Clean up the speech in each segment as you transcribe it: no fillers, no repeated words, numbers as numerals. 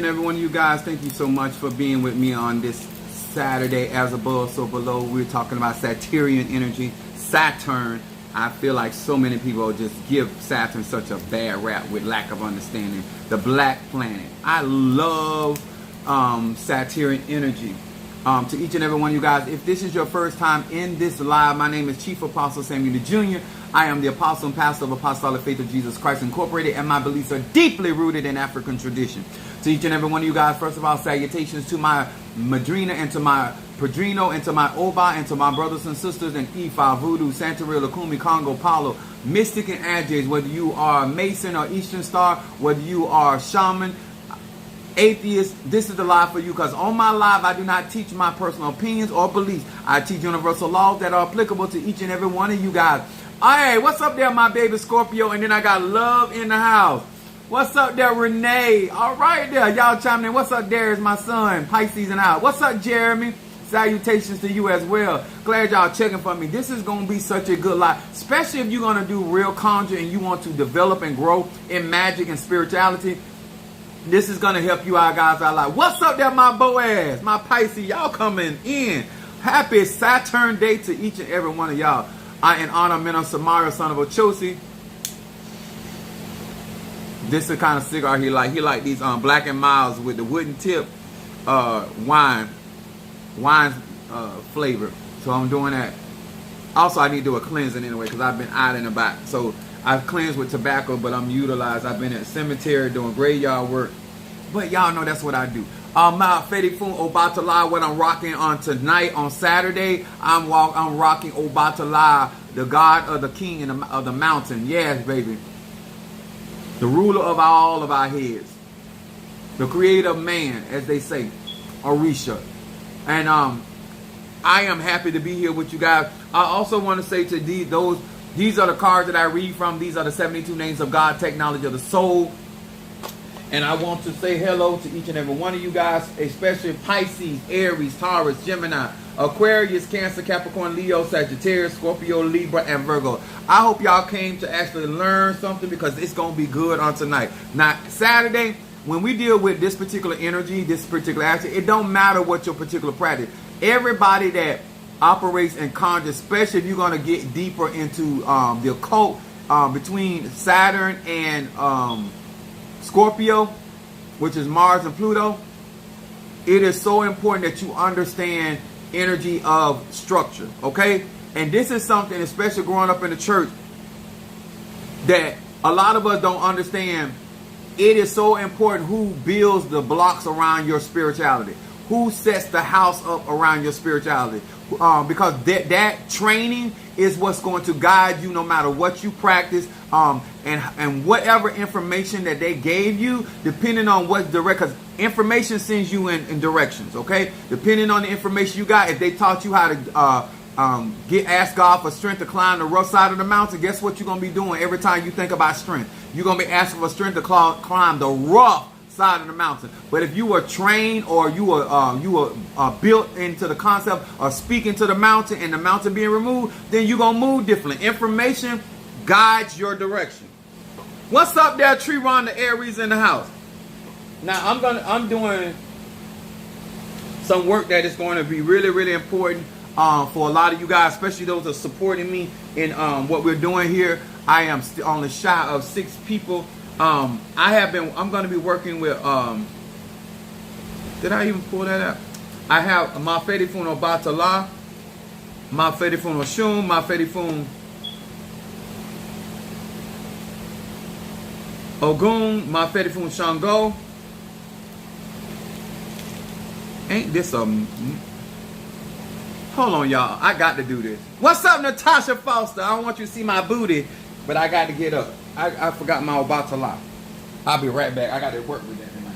And every one of you guys, thank you so much for being with me on this Saturday. As above, so below. We're talking about Saturnian energy, Saturn. I feel like so many people just give Saturn such a bad rap with lack of understanding. The black planet. I love Saturnian energy. To each and every one of you guys, if this is your first time in this live, my name is Chief Apostle Samuel Jr. I am the apostle and pastor of Apostolic Faith of Jesus Christ Incorporated, and my beliefs are deeply rooted in African tradition. To each and every one of you guys, first of all, salutations to my Madrina and to my Padrino and to my Oba and to my brothers and sisters in Ifa, Voodoo, Santeria, Lukumi, Congo, Palo, Mystic and Adjays, whether you are Mason or Eastern Star, whether you are Shaman, atheist, this is the live for you, because on my live I do not teach my personal opinions or beliefs. I teach universal laws that are applicable to each and every one of you guys. Hey, what's up there, my baby Scorpio? And then I got Love in the house. What's up there, Renee? All right there, y'all chiming in. What's up, Darius, my son, Pisces and out. What's up, Jeremy? Salutations to you as well. Glad y'all checking for me. This is going to be such a good live, especially if you're going to do real conjure and you want to develop and grow in magic and spirituality. This is going to help you out, guys. I like. What's up there, my Boaz, my Pisces? Y'all coming in. Happy Saturn Day to each and every one of y'all. I in honor men of Samaria, son of Ochosi. This is the kind of cigar he like. He like these Black and Milds with the wooden tip wine flavor. So I'm doing that. Also, I need to do a cleansing anyway because I've been out and about. So I've cleansed with tobacco, but I'm utilized. I've been at the cemetery doing graveyard work. But y'all know that's what I do. My Fedi Fun Obatala, what I'm rocking on tonight, on Saturday, I'm rocking Obatala, the god of the king of the mountain. Yes, baby. The ruler of all of our heads. The creator of man, as they say. Orisha. And I am happy to be here with you guys. I also want to say to these are the cards that I read from. These are the 72 names of God, technology of the soul. And I want to say hello to each and every one of you guys, especially Pisces, Aries, Taurus, Gemini, Aquarius, Cancer, Capricorn, Leo, Sagittarius, Scorpio, Libra, and Virgo. I hope y'all came to actually learn something because it's going to be good on tonight. Now, Saturday, when we deal with this particular energy, this particular action, it don't matter what your particular practice. Everybody that operates and conjure, especially if you're going to get deeper into the occult between Saturn and Scorpio, which is Mars and Pluto, it is so important that you understand energy of structure, okay? And this is something, especially growing up in the church, that a lot of us don't understand. It is so important who builds the blocks around your spirituality, who sets the house up around your spirituality, because that training is what's going to guide you no matter what you practice, and whatever information that they gave you, depending on what direct, because information sends you in directions, okay? Depending on the information you got, if they taught you how to ask God for strength to climb the rough side of the mountain, guess what you're going to be doing every time you think about strength? You're going to be asking for strength to climb the rough side of the mountain. But if you were trained or you were built into the concept of speaking to the mountain and the mountain being removed, then you're going to move differently. Information guides your direction. What's up there, Treeron the Aries in the house? Now I'm doing some work that is going to be really, really important for a lot of you guys, especially those that are supporting me in what we're doing here. I am on the shy of 6 people. I'm going to be working with, did I even pull that out? I have my Fedi Fun Obatala, my Fedi Fun Oshun, my Fedi Fun Ogun, my Fedi Fun Shango. Ain't this a... Hold on, y'all. I got to do this. What's up, Natasha Foster? I don't want you to see my booty, but I got to get up. I forgot my Obatala. I'll be right back. I got to work with that tonight.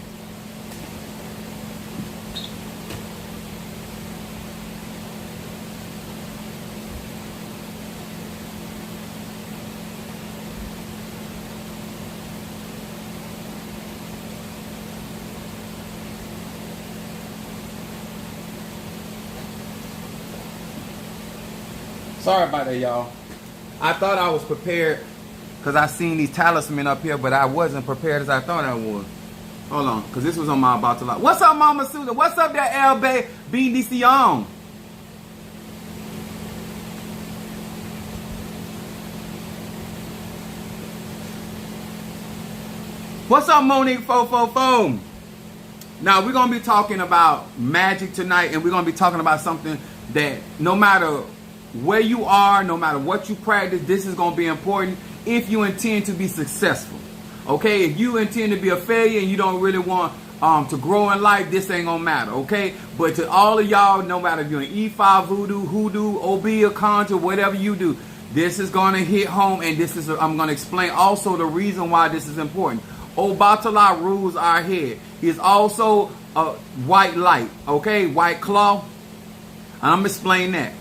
Sorry about that, y'all. I thought I was prepared because I seen these talisman up here, but I wasn't prepared as I thought I was. Hold on, because this was on my about to lie. What's up, Mama Susan? What's up there, El Bay BDC on? What's up, Monique 444? Now, we're going to be talking about magic tonight, and we're going to be talking about something that no matter where you are, no matter what you practice, this is going to be important if you intend to be successful. Okay, if you intend to be a failure and you don't really want to grow in life, this ain't gonna matter, okay? But to all of y'all, no matter if you're in E5, Voodoo, Hoodoo, OB, or Conjure, whatever you do, this is gonna hit home, and this is I'm gonna explain also the reason why this is important. Obatala rules our head. He's also a white light, okay? White claw. And I'm gonna explain that.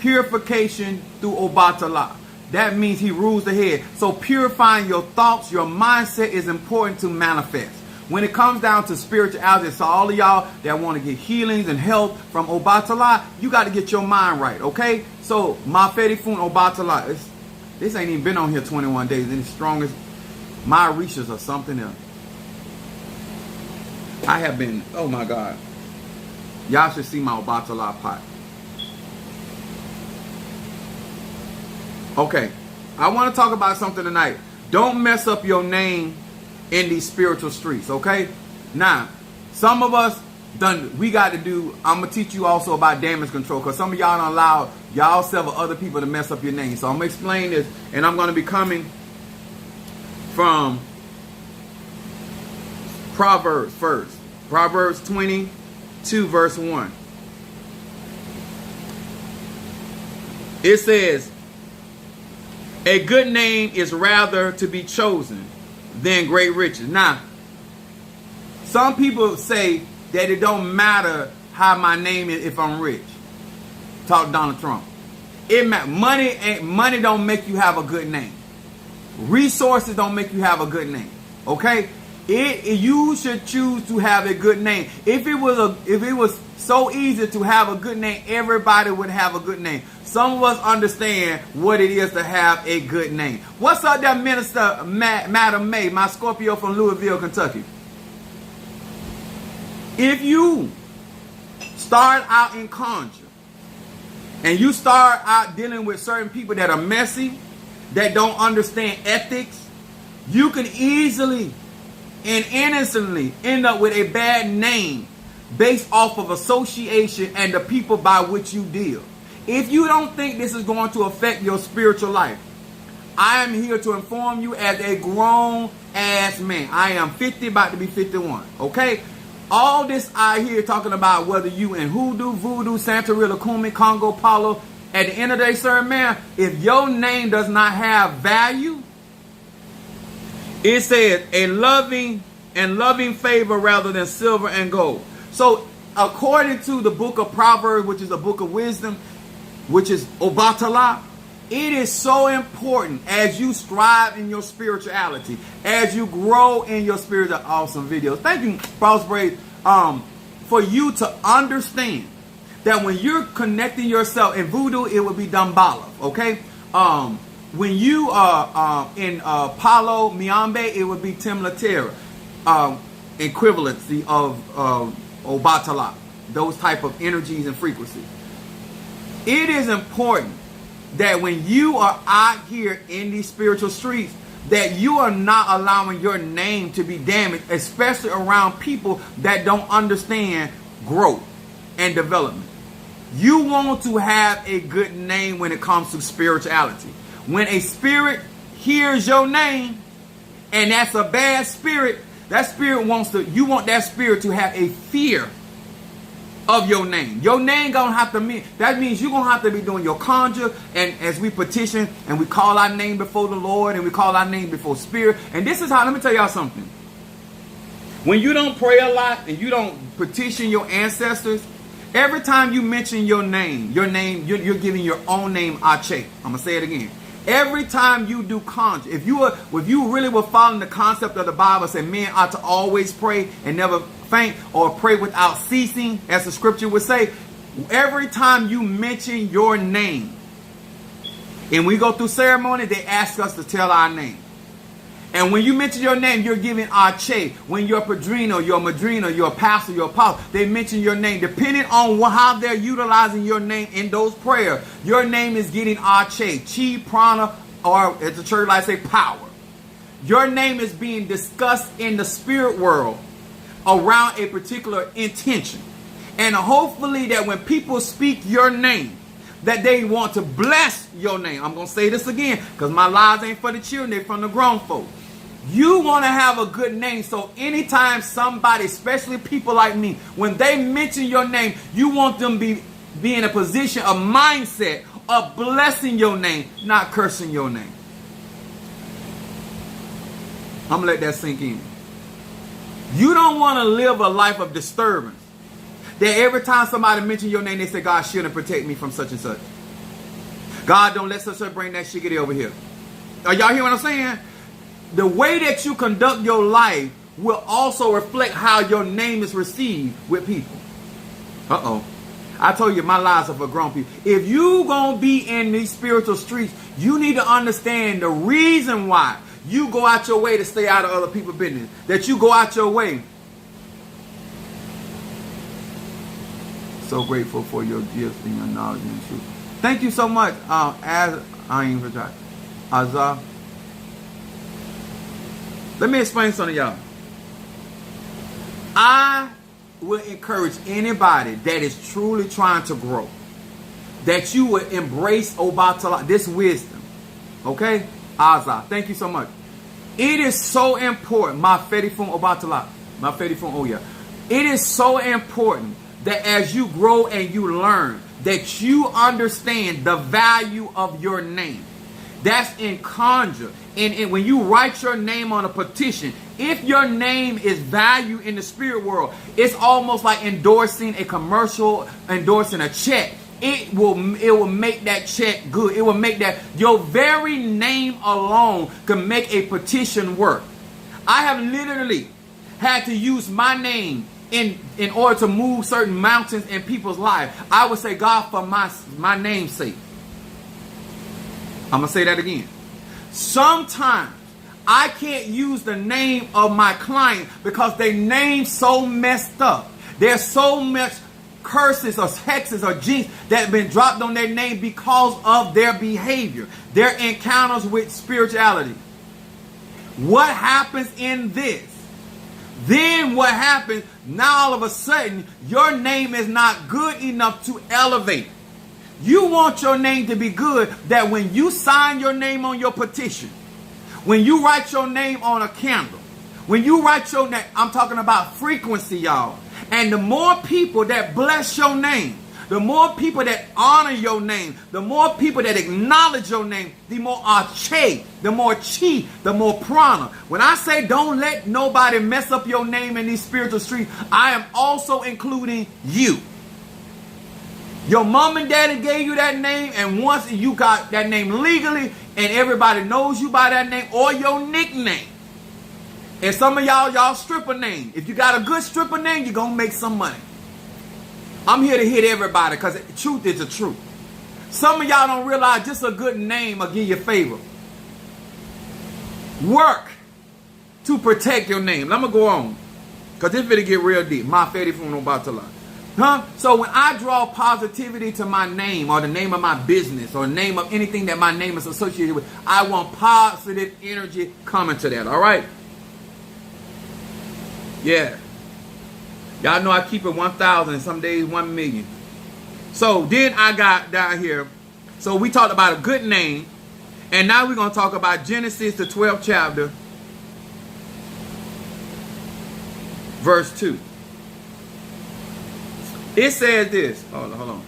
Purification through Obatala. That means he rules the head. So purifying your thoughts, your mindset is important to manifest. When it comes down to spirituality, so all of y'all that want to get healings and help from Obatala, you got to get your mind right, okay? So Mafedi Fun Obatala, this ain't even been on here 21 days. And the strongest, my reaches or something else. I have been, oh my God. Y'all should see my Obatala pot. Okay, I want to talk about something tonight. Don't mess up your name in these spiritual streets, okay? Now, some of us we got to do, I'm going to teach you also about damage control, because some of y'all don't allow y'all several other people to mess up your name. So I'm going to explain this, and I'm going to be coming from Proverbs first. Proverbs 22, verse 1. It says, a good name is rather to be chosen than great riches. Now, some people say that it don't matter how my name is if I'm rich. Talk Donald Trump. It money don't make you have a good name. Resources don't make you have a good name. Okay? You should choose to have a good name. If it was so easy to have a good name, everybody would have a good name. Some of us understand what it is to have a good name. What's up there, Minister Madam May, my Scorpio from Louisville, Kentucky? If you start out in conjure and you start out dealing with certain people that are messy, that don't understand ethics, you can easily and innocently end up with a bad name based off of association and the people by which you deal. If you don't think this is going to affect your spiritual life, I am here to inform you as a grown ass man. I am 50, about to be 51. Okay? All this I hear talking about, whether you in Hoodoo, Voodoo, Santeria, Kumi, Congo, Palo, at the end of the day, sir, man, if your name does not have value, it says a loving favor rather than silver and gold. So according to the book of Proverbs, which is a book of wisdom, which is Obatala, it is so important as you strive in your spirituality, as you grow in your spiritual. Awesome videos. Thank you, Crossbraid, for you to understand that when you're connecting yourself in Voodoo, it will be Dambala, okay? When you are in Palo Miambe, it would be Timlatera, equivalency of Obatala, those type of energies and frequencies. It is important that when you are out here in these spiritual streets, that you are not allowing your name to be damaged, especially around people that don't understand growth and development. You want to have a good name when it comes to spirituality. When a spirit hears your name and that's a bad spirit, that spirit you want that spirit to have a fear of your name. Your name gonna have to mean, that means you're gonna have to be doing your conjure, and as we petition and we call our name before the Lord and we call our name before spirit. And this is how, let me tell y'all something. When you don't pray a lot and you don't petition your ancestors, every time you mention your name, you're giving your own name Ache. I'm gonna say it again. Every time you do conjure, if you really were following the concept of the Bible, say men ought to always pray and never faint, or pray without ceasing, as the scripture would say, every time you mention your name, and we go through ceremony, they ask us to tell our name. And when you mention your name, you're giving Arche. When you're Padrino, your Madrina, your pastor, your apostle, they mention your name. Depending on how they're utilizing your name in those prayers, your name is getting Arche, Chi, Prana, or as the church likes to say, power. Your name is being discussed in the spirit world around a particular intention. And hopefully that when people speak your name, that they want to bless your name. I'm going to say this again because my lies ain't for the children, they're from the grown folk. You want to have a good name, so anytime somebody, especially people like me, when they mention your name, you want them to be in a position, a mindset of blessing your name, not cursing your name. I'm going to let that sink in. You don't want to live a life of disturbance. That every time somebody mentions your name, they say, God, shield and protect me from such and such. God, don't let such and such bring that shiggity over here. Are y'all hear what I'm saying? The way that you conduct your life will also reflect how your name is received with people. Uh-oh. I told you my lies are for grown people. If you going to be in these spiritual streets, you need to understand the reason why you go out your way to stay out of other people's business. That you go out your way. So grateful for your gifts and your knowledge and truth. Thank you so much. As I ain't even try. Azar. Let me explain something to y'all. I will encourage anybody that is truly trying to grow, that you will embrace Obatala, this wisdom. Okay? Azar. Thank you so much. It is so important. My Fedifun Obatala. My Fedifun Oya. It is so important that as you grow and you learn, that you understand the value of your name. That's in conjure. And when you write your name on a petition, if your name is valued in the spirit world, it's almost like endorsing a commercial, endorsing a check. It will make that check good. It will make that your very name alone can make a petition work. I have literally had to use my name in order to move certain mountains in people's lives. I would say, God, for my name's sake. I'm going to say that again. Sometimes I can't use the name of my client because their name's so messed up. There's so much curses or hexes or jinx that have been dropped on their name because of their behavior, their encounters with spirituality. What happens in this? Then what happens, now all of a sudden, your name is not good enough to elevate. You want your name to be good, that when you sign your name on your petition, when you write your name on a candle, when you write your name, I'm talking about frequency, y'all. And the more people that bless your name, the more people that honor your name, the more people that acknowledge your name, the more Arche, the more Chi, the more Prana. When I say don't let nobody mess up your name in these spiritual streets, I am also including you. Your mom and daddy gave you that name, and once you got that name legally, and everybody knows you by that name or your nickname. And some of y'all stripper name. If you got a good stripper name, you're going to make some money. I'm here to hit everybody because the truth is the truth. Some of y'all don't realize just a good name will give you favor. Work to protect your name. I'm going to go on because this video get real deep. My Fedi from Obatala. So when I draw positivity to my name or the name of my business or the name of anything that my name is associated with, I want positive energy coming to that. All right? Yeah. Y'all know I keep it 1,000 and some days 1 million. So then I got down here. So we talked about a good name. And now we're going to talk about Genesis, the 12th chapter, verse 2. It says this. Hold on.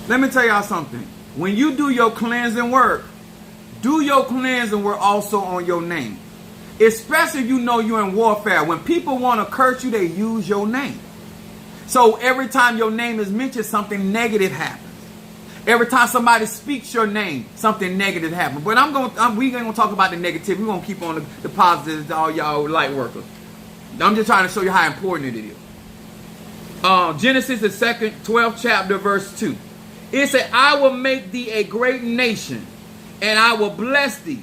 Let me tell y'all something. When you do your cleansing work, do your cleansing work also on your name. Especially if you know you're in warfare. When people want to curse you, they use your name. So every time your name is mentioned, something negative happens. Every time somebody speaks your name, something negative happens. But we ain't gonna talk about the negativity. We're gonna keep on the positives, all y'all light workers. I'm just trying to show you how important it is. Genesis, the 12th chapter, verse 2. It said, I will make thee a great nation, and I will bless thee,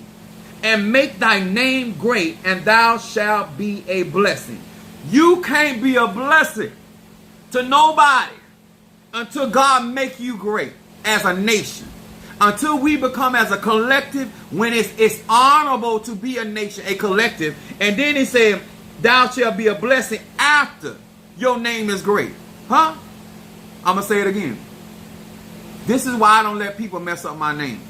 and make thy name great, and thou shalt be a blessing. You can't be a blessing to nobody until God make you great as a nation. Until we become as a collective, when it's honorable to be a nation, a collective. And then he said, thou shalt be a blessing after your name is great. Huh? I'm going to say it again. This is why I don't let people mess up my name.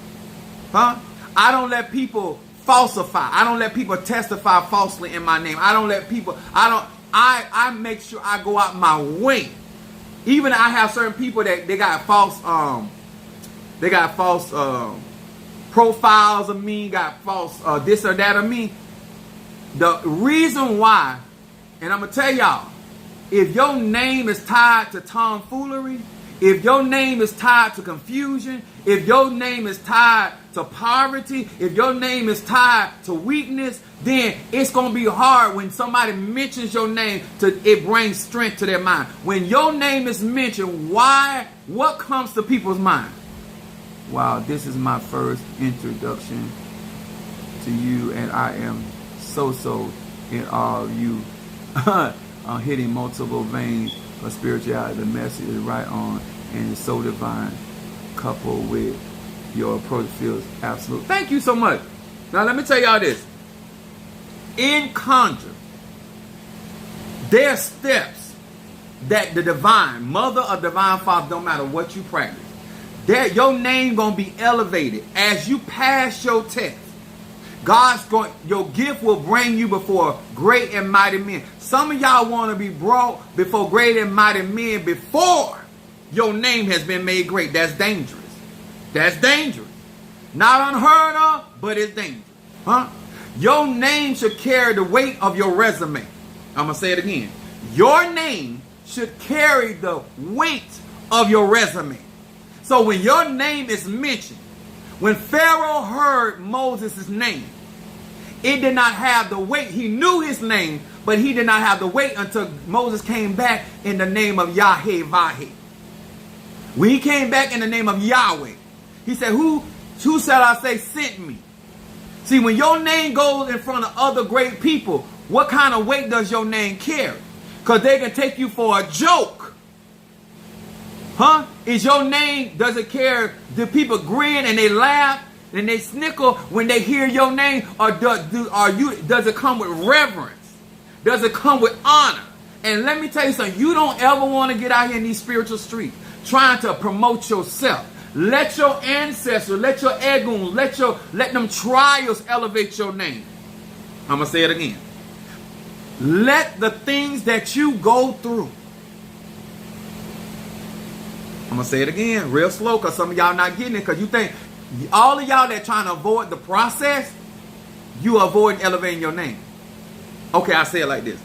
Huh? I don't let people falsify. I don't let people testify falsely in my name. I don't let people, I make sure I go out my way. Even I have certain people that they got false profiles of me, got false this or that of me. The reason why, and I'm going to tell y'all, if your name is tied to tomfoolery, if your name is tied to confusion, if your name is tied to poverty, if your name is tied to weakness, then it's going to be hard when somebody mentions your name. It brings strength to their mind. When your name is mentioned, what comes to people's mind? Wow, this is my first introduction to you, and I am so in awe of you. Hitting multiple veins of spirituality. The message is right on, and it's so divine. Coupled with your approach feels absolute. Thank you so much. Now let me tell y'all this. In conjure, there are steps that the divine, mother or divine father, don't matter what you practice, your name gonna be elevated as you pass your test. Your gift will bring you before great and mighty men. Some of y'all want to be brought before great and mighty men before your name has been made great. That's dangerous. That's dangerous. Not unheard of, but it's dangerous. Huh? Your name should carry the weight of your resume. I'm going to say it again. Your name should carry the weight of your resume. So when your name is mentioned, when Pharaoh heard Moses' name, it did not have the weight. He knew his name, but he did not have the weight until Moses came back in the name of Yahweh. When he came back in the name of Yahweh, he said, who shall I say sent me? See, when your name goes in front of other great people, what kind of weight does your name carry? Because they can take you for a joke. Huh? Is your name, does it carry, do people grin and they laugh and they snicker when they hear your name? Or does it come with reverence? Does it come with honor? And let me tell you something. You don't ever want to get out here in these spiritual streets trying to promote yourself. Let your ancestors, let your egun, let them trials elevate your name. I'm going to say it again. Let the things that you go through. I'm going to say it again real slow because some of y'all not getting it because you think all of y'all that trying to avoid the process, you avoid elevating your name. Okay, I'll say it like this.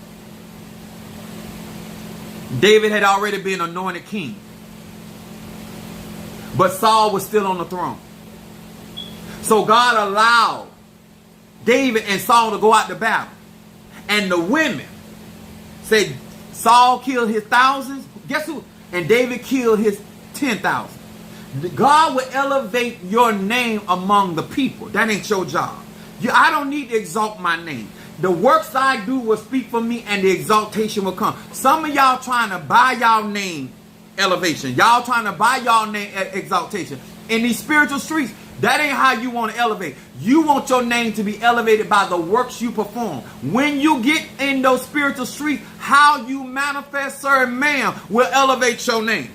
David had already been anointed king, but Saul was still on the throne. So God allowed David and Saul to go out to battle. And the women said Saul killed his thousands. Guess who? And David killed his 10,000. God will elevate your name among the people. That ain't your job. I don't need to exalt my name. The works I do will speak for me and the exaltation will come. Some of y'all trying to buy y'all name elevation. Y'all trying to buy y'all name exaltation. In these spiritual streets, that ain't how you want to elevate. You want your name to be elevated by the works you perform. When you get in those spiritual streets, how you manifest, sir and ma'am, will elevate your name.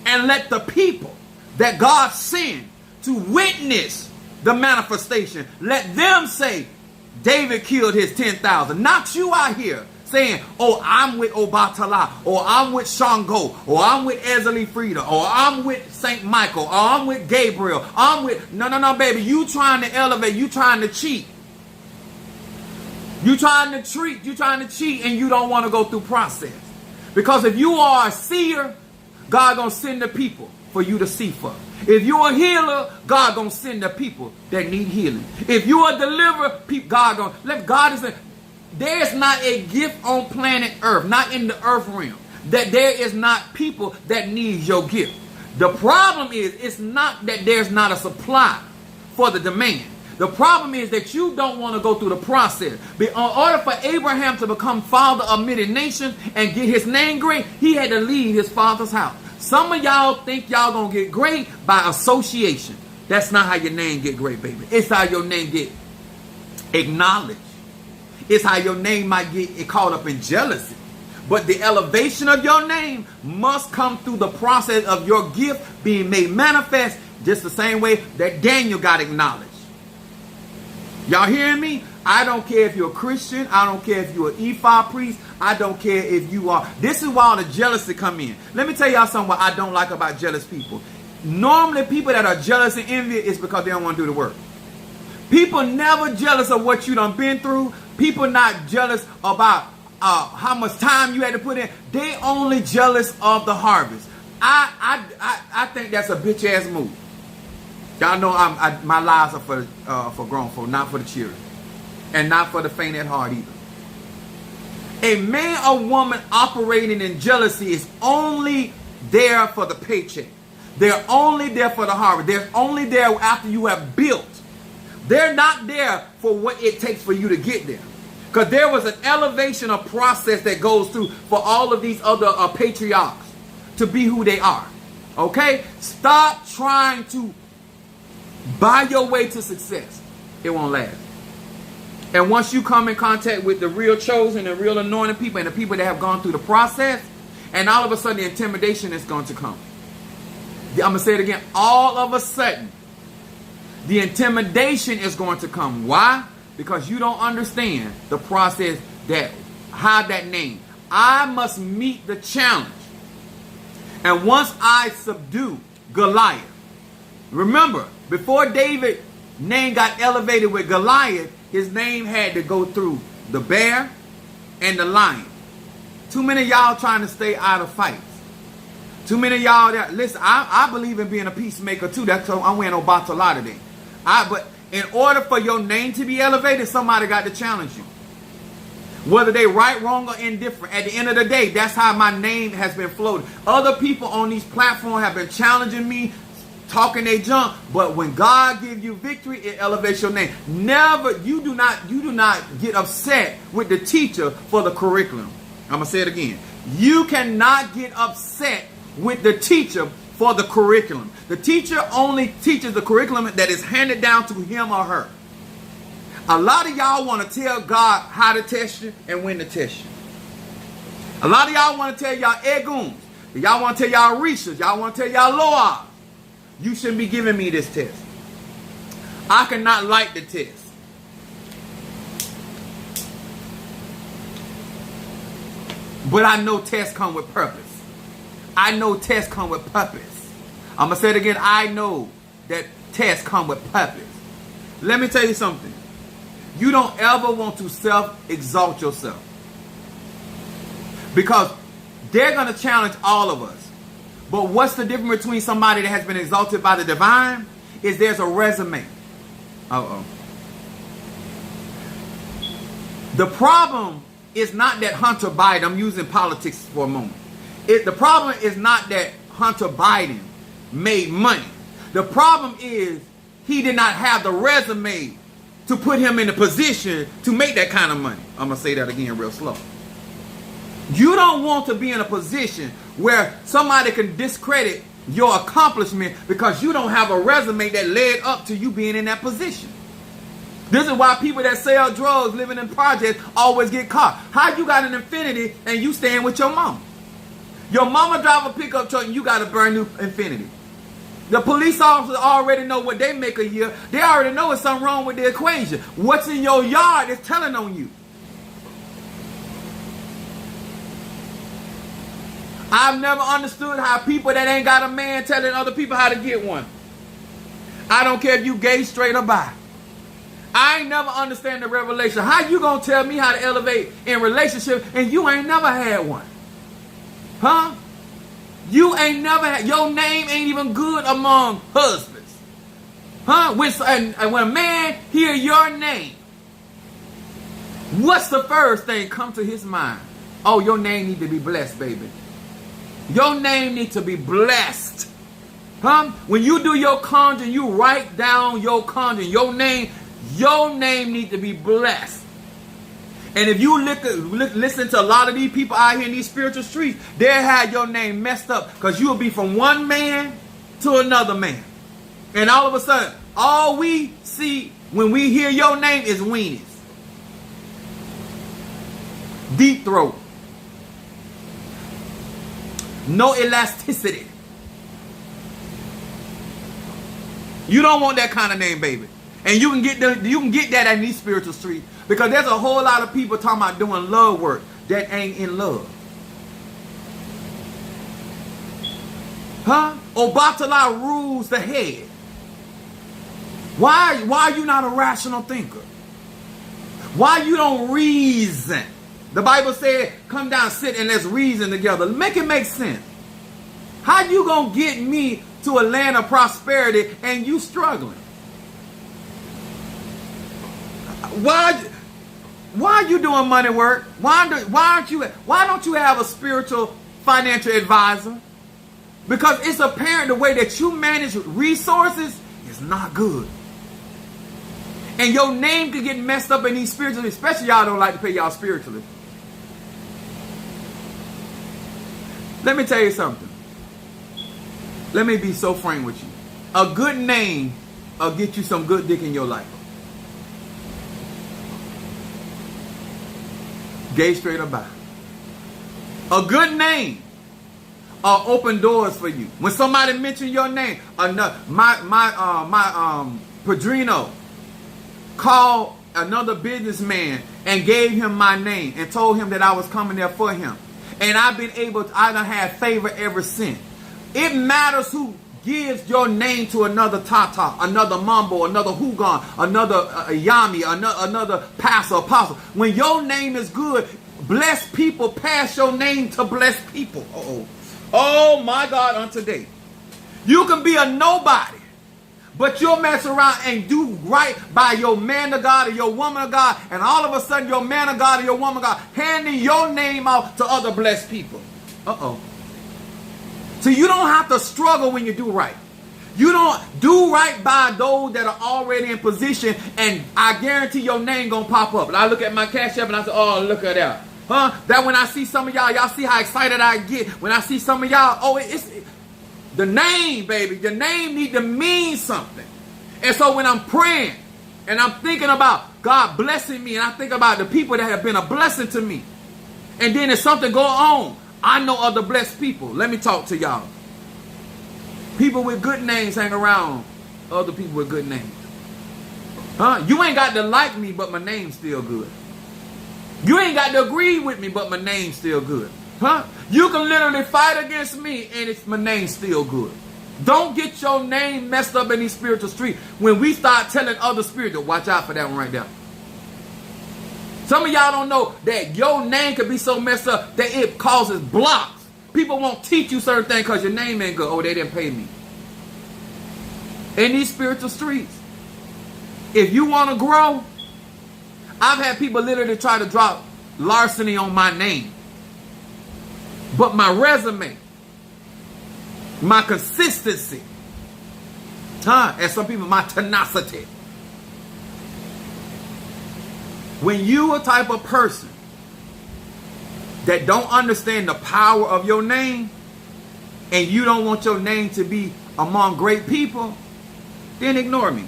And let the people that God sent to witness the manifestation, let them say, David killed his 10,000. Not you out here saying, oh, I'm with Obatala, or I'm with Shango, or I'm with Ezeli Frida, or I'm with St. Michael, or I'm with Gabriel. No, baby. You trying to elevate. You trying to cheat. You trying to cheat, and you don't want to go through process. Because if you are a seer, God gonna send the people for you to see for. If you're a healer, God gonna send the people that need healing. If you're a deliverer, there is not a gift on planet Earth, not in the earth realm, that there is not people that need your gift. The problem is, it's not that there's not a supply for the demand. The problem is that you don't want to go through the process. In order for Abraham to become father of many nations and get his name great, he had to leave his father's house. Some of y'all think y'all going to get great by association. That's not how your name get great, baby. It's how your name get acknowledged. It's how your name might get caught up in jealousy. But the elevation of your name must come through the process of your gift being made manifest, just the same way that Daniel got acknowledged. Y'all hearing me? I don't care if you're a Christian. I don't care if you're an ephod priest. I don't care if you are. This is why all the jealousy come in. Let me tell y'all something what I don't like about jealous people. Normally, people that are jealous and envious is because they don't want to do the work. People never jealous of what you done been through. People not jealous about how much time you had to put in. They only jealous of the harvest. I think that's a bitch ass move. Y'all know my lies are for grown folk, not for the children, and not for the faint at heart either. A man or woman operating in jealousy is only there for the paycheck. They're only there for the harvest. They're only there after you have built. They're not there for what it takes for you to get there. Because there was an elevation of process that goes through for all of these other patriarchs to be who they are. Okay? Stop trying to buy your way to success. It won't last. And once you come in contact with the real chosen and real anointed people and the people that have gone through the process, and all of a sudden the intimidation is going to come. I'm going to say it again. All of a sudden, the intimidation is going to come. Why? Because you don't understand the process that had that name. I must meet the challenge. And once I subdue Goliath, remember, before David's name got elevated with Goliath, his name had to go through the bear and the lion. Too many of y'all trying to stay out of fights. Too many of y'all that listen. I believe in being a peacemaker too. That's why I'm wearing no Obatala today. But in order for your name to be elevated, somebody got to challenge you. Whether they right, wrong, or indifferent. At the end of the day, that's how my name has been floated. Other people on these platforms have been challenging me, talking their junk. But when God gives you victory, it elevates your name. Never, you do not get upset with the teacher for the curriculum. I'm going to say it again. You cannot get upset with the teacher for the curriculum. The teacher only teaches the curriculum that is handed down to him or her. A lot of y'all want to tell God how to test you and when to test you. A lot of y'all want to tell y'all Eguns. Y'all want to tell y'all Rishas. Y'all want to tell y'all Loas. You shouldn't be giving me this test. I cannot like the test. But I know tests come with purpose. I know tests come with purpose. I'm going to say it again. I know that tests come with purpose. Let me tell you something. You don't ever want to self-exalt yourself. Because they're going to challenge all of us. But what's the difference between somebody that has been exalted by the divine? Is there's a resume. The problem is not that Hunter Biden, I'm using politics for a moment. The problem is not that Hunter Biden made money. The problem is he did not have the resume to put him in a position to make that kind of money. I'm going to say that again real slow. You don't want to be in a position where somebody can discredit your accomplishment because you don't have a resume that led up to you being in that position. This is why people that sell drugs living in projects always get caught. How you got an Infiniti and you staying with your mama? Your mama drive a pickup truck and you got a brand new Infiniti. The police officers already know what they make a year. They already know there's something wrong with the equation. What's in your yard is telling on you. I've never understood how people that ain't got a man telling other people how to get one. I don't care if you gay, straight, or bi. I ain't never understand the revelation. How you gonna tell me how to elevate in relationship and you ain't never had one? Huh? You ain't never had, your name ain't even good among husbands. Huh? And when a man hear your name, what's the first thing come to his mind? Oh, your name need to be blessed, baby. Your name need to be blessed. Huh? When you do your conjuring, you write down your conjuring. Your name needs to be blessed. And if you listen to a lot of these people out here in these spiritual streets, they'll have your name messed up because you will be from one man to another man. And all of a sudden, all we see when we hear your name is weenies. Deep throat. No elasticity. You don't want that kind of name, baby. And you can get that in these spiritual streets because there's a whole lot of people talking about doing love work that ain't in love. Huh? Obatala rules the head. Why are you not a rational thinker? Why you don't reason? The Bible said, come down, sit, and let's reason together. Make it make sense. How you gonna get me to a land of prosperity and you struggling? Why are you doing money work? Why don't you have a spiritual financial advisor? Because it's apparent the way that you manage resources is not good. And your name could get messed up in these spiritualists, especially y'all don't like to pay y'all spiritualists. Let me tell you something. Let me be so frank with you. A good name will get you some good dick in your life. Gay, straight, or bi. A good name will open doors for you. When somebody mentions your name, my Padrino called another businessman and gave him my name and told him that I was coming there for him. And I done had favor ever since. It matters who gives your name to another Tata, another Mambo, another Hugon, another Yami, another pastor, apostle. When your name is good, blessed people pass your name to blessed people. Oh my God, on today. You can be a nobody, but you'll mess around and do right by your man of God or your woman of God, and all of a sudden your man of God or your woman of God handing your name out to other blessed people. So you don't have to struggle when you do right. You don't do right by those that are already in position, and I guarantee your name gonna pop up. And I look at my Cash App and I say, oh, look at that. That when I see some of y'all see how excited I get when I see some of y'all. It's the name, baby. The name need to mean something. And so when I'm praying and I'm thinking about God blessing me, and I think about the people that have been a blessing to me, and then if something go on, I know other blessed people. Let me talk to y'all. People with good names hang around other people with good names. You ain't got to like me, but my name's still good. You ain't got to agree with me, but my name's still good. You can literally fight against me, and my name's still good. Don't get your name messed up in these spiritual streets. When we start telling other spirits, watch out for that one right there. Some of y'all don't know that your name could be so messed up that it causes blocks. People won't teach you certain things because your name ain't good. Oh, they didn't pay me. In these spiritual streets, if you want to grow, I've had people literally try to drop larceny on my name. But my resume, my consistency, and some people, my tenacity. When you a type of person that don't understand the power of your name, and you don't want your name to be among great people, then ignore me.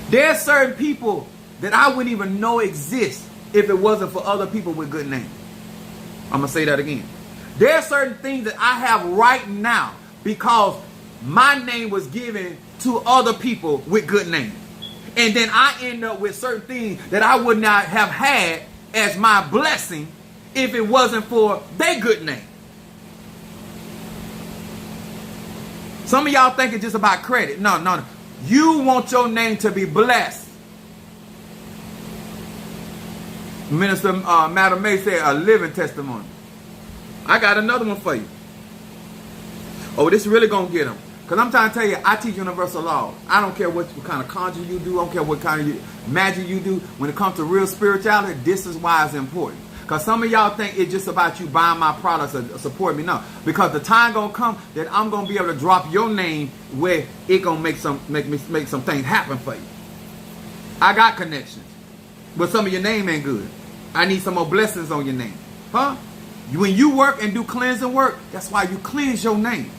There's certain people that I wouldn't even know exist if it wasn't for other people with good names. I'm going to say that again. There are certain things that I have right now because my name was given to other people with good names. And then I end up with certain things that I would not have had as my blessing if it wasn't for their good name. Some of y'all think it's just about credit. No. You want your name to be blessed. Minister Madam May said a living testimony. I got another one for you. Oh, this really gonna get them. Because I'm trying to tell you, I teach universal law. I don't care what kind of conjure you do. I don't care what kind of magic you do. When it comes to real spirituality, this is why it's important. Because some of y'all think it's just about you buying my products or support me. No, because the time gonna come that I'm gonna be able to drop your name where it gonna make some things happen for you. I got connections, but some of your name ain't good. I need some more blessings on your name, huh? When you work and do cleansing work, that's why you cleanse your name.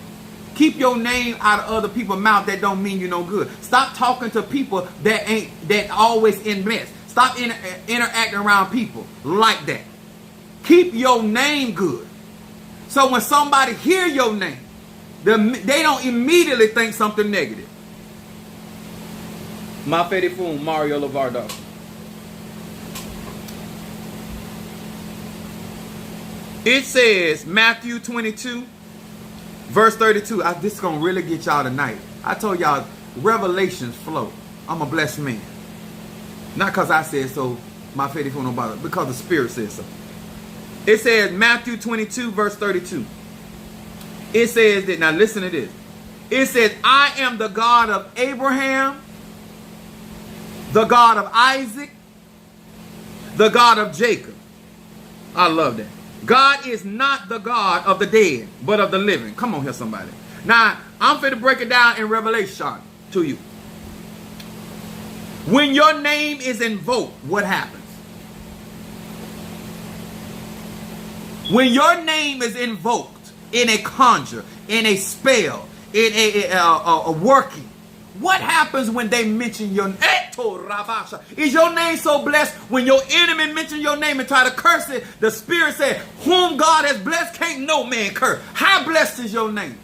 Keep your name out of other people's mouth that don't mean you no good. Stop talking to people that always in mess. Stop interacting around people like that. Keep your name good. So when somebody hear your name, they don't immediately think something negative. My favorite fool, Mario Lavardo. It says, Matthew 22, verse 32. This is going to really get y'all tonight. I told y'all, revelations flow. I'm a blessed man. Not because I said so, my faith for nobody, because the Spirit says so. It says, Matthew 22, verse 32. It says that, now listen to this. It says, I am the God of Abraham, the God of Isaac, the God of Jacob. I love that. God is not the God of the dead, but of the living. Come on here, somebody. Now, I'm finna break it down in Revelation to you. When your name is invoked, what happens? When your name is invoked in a conjure, in a spell, in a working, what happens when they mention your name? Is your name so blessed when your enemy mention your name and try to curse it? The Spirit said, whom God has blessed can't no man curse. How blessed is your name?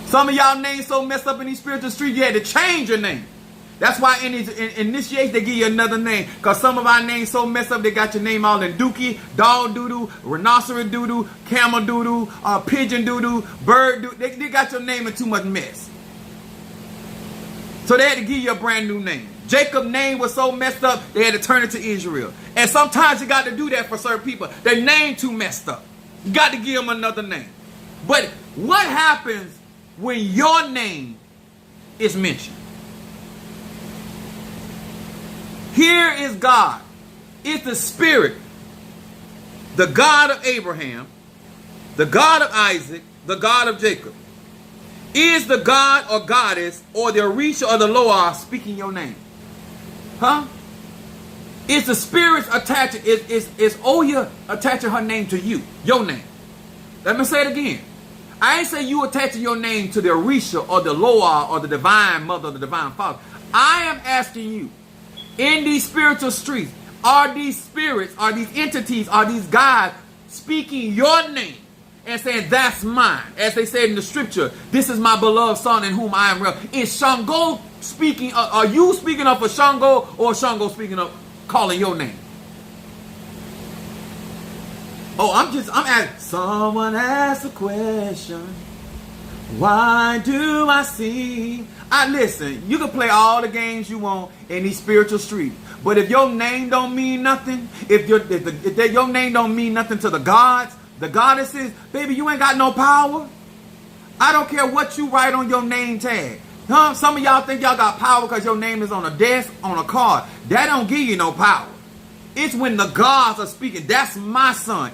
Some of y'all names so messed up in these spiritual streets, you had to change your name. That's why in these initiations, they give you another name. Because some of our names so messed up, they got your name all in dookie, dog doodoo, rhinoceros doodoo, camel doodoo, pigeon doodoo, bird doodoo. They got your name in too much mess. So they had to give you a brand new name. Jacob's name was so messed up, they had to turn it to Israel. And sometimes you got to do that for certain people. Their name too messed up. You got to give them another name. But what happens when your name is mentioned? Here is God. It's the Spirit. The God of Abraham, the God of Isaac, the God of Jacob. Is the God or goddess or the Orisha or the Loa speaking your name? Huh? Is the spirits attaching, is Oya attaching her name to you? Your name. Let me say it again. I ain't say you attaching your name to the Orisha or the Loa or the divine mother or the divine father. I am asking you, in these spiritual streets, are these spirits, are these entities, are these gods speaking your name? And saying, that's mine. As they said in the scripture, this is my beloved son in whom I am well. Is Shango speaking, are you speaking up for Shango, or Shango speaking up, calling your name? Oh, I'm asking. Someone asked a question. Why do I sing? Listen, you can play all the games you want in these spiritual streets. But if your name don't mean nothing, if your name don't mean nothing to the gods, the goddesses, baby, you ain't got no power. I don't care what you write on your name tag. Huh? Some of y'all think y'all got power because your name is on a desk, on a card. That don't give you no power. It's when the gods are speaking. That's my son.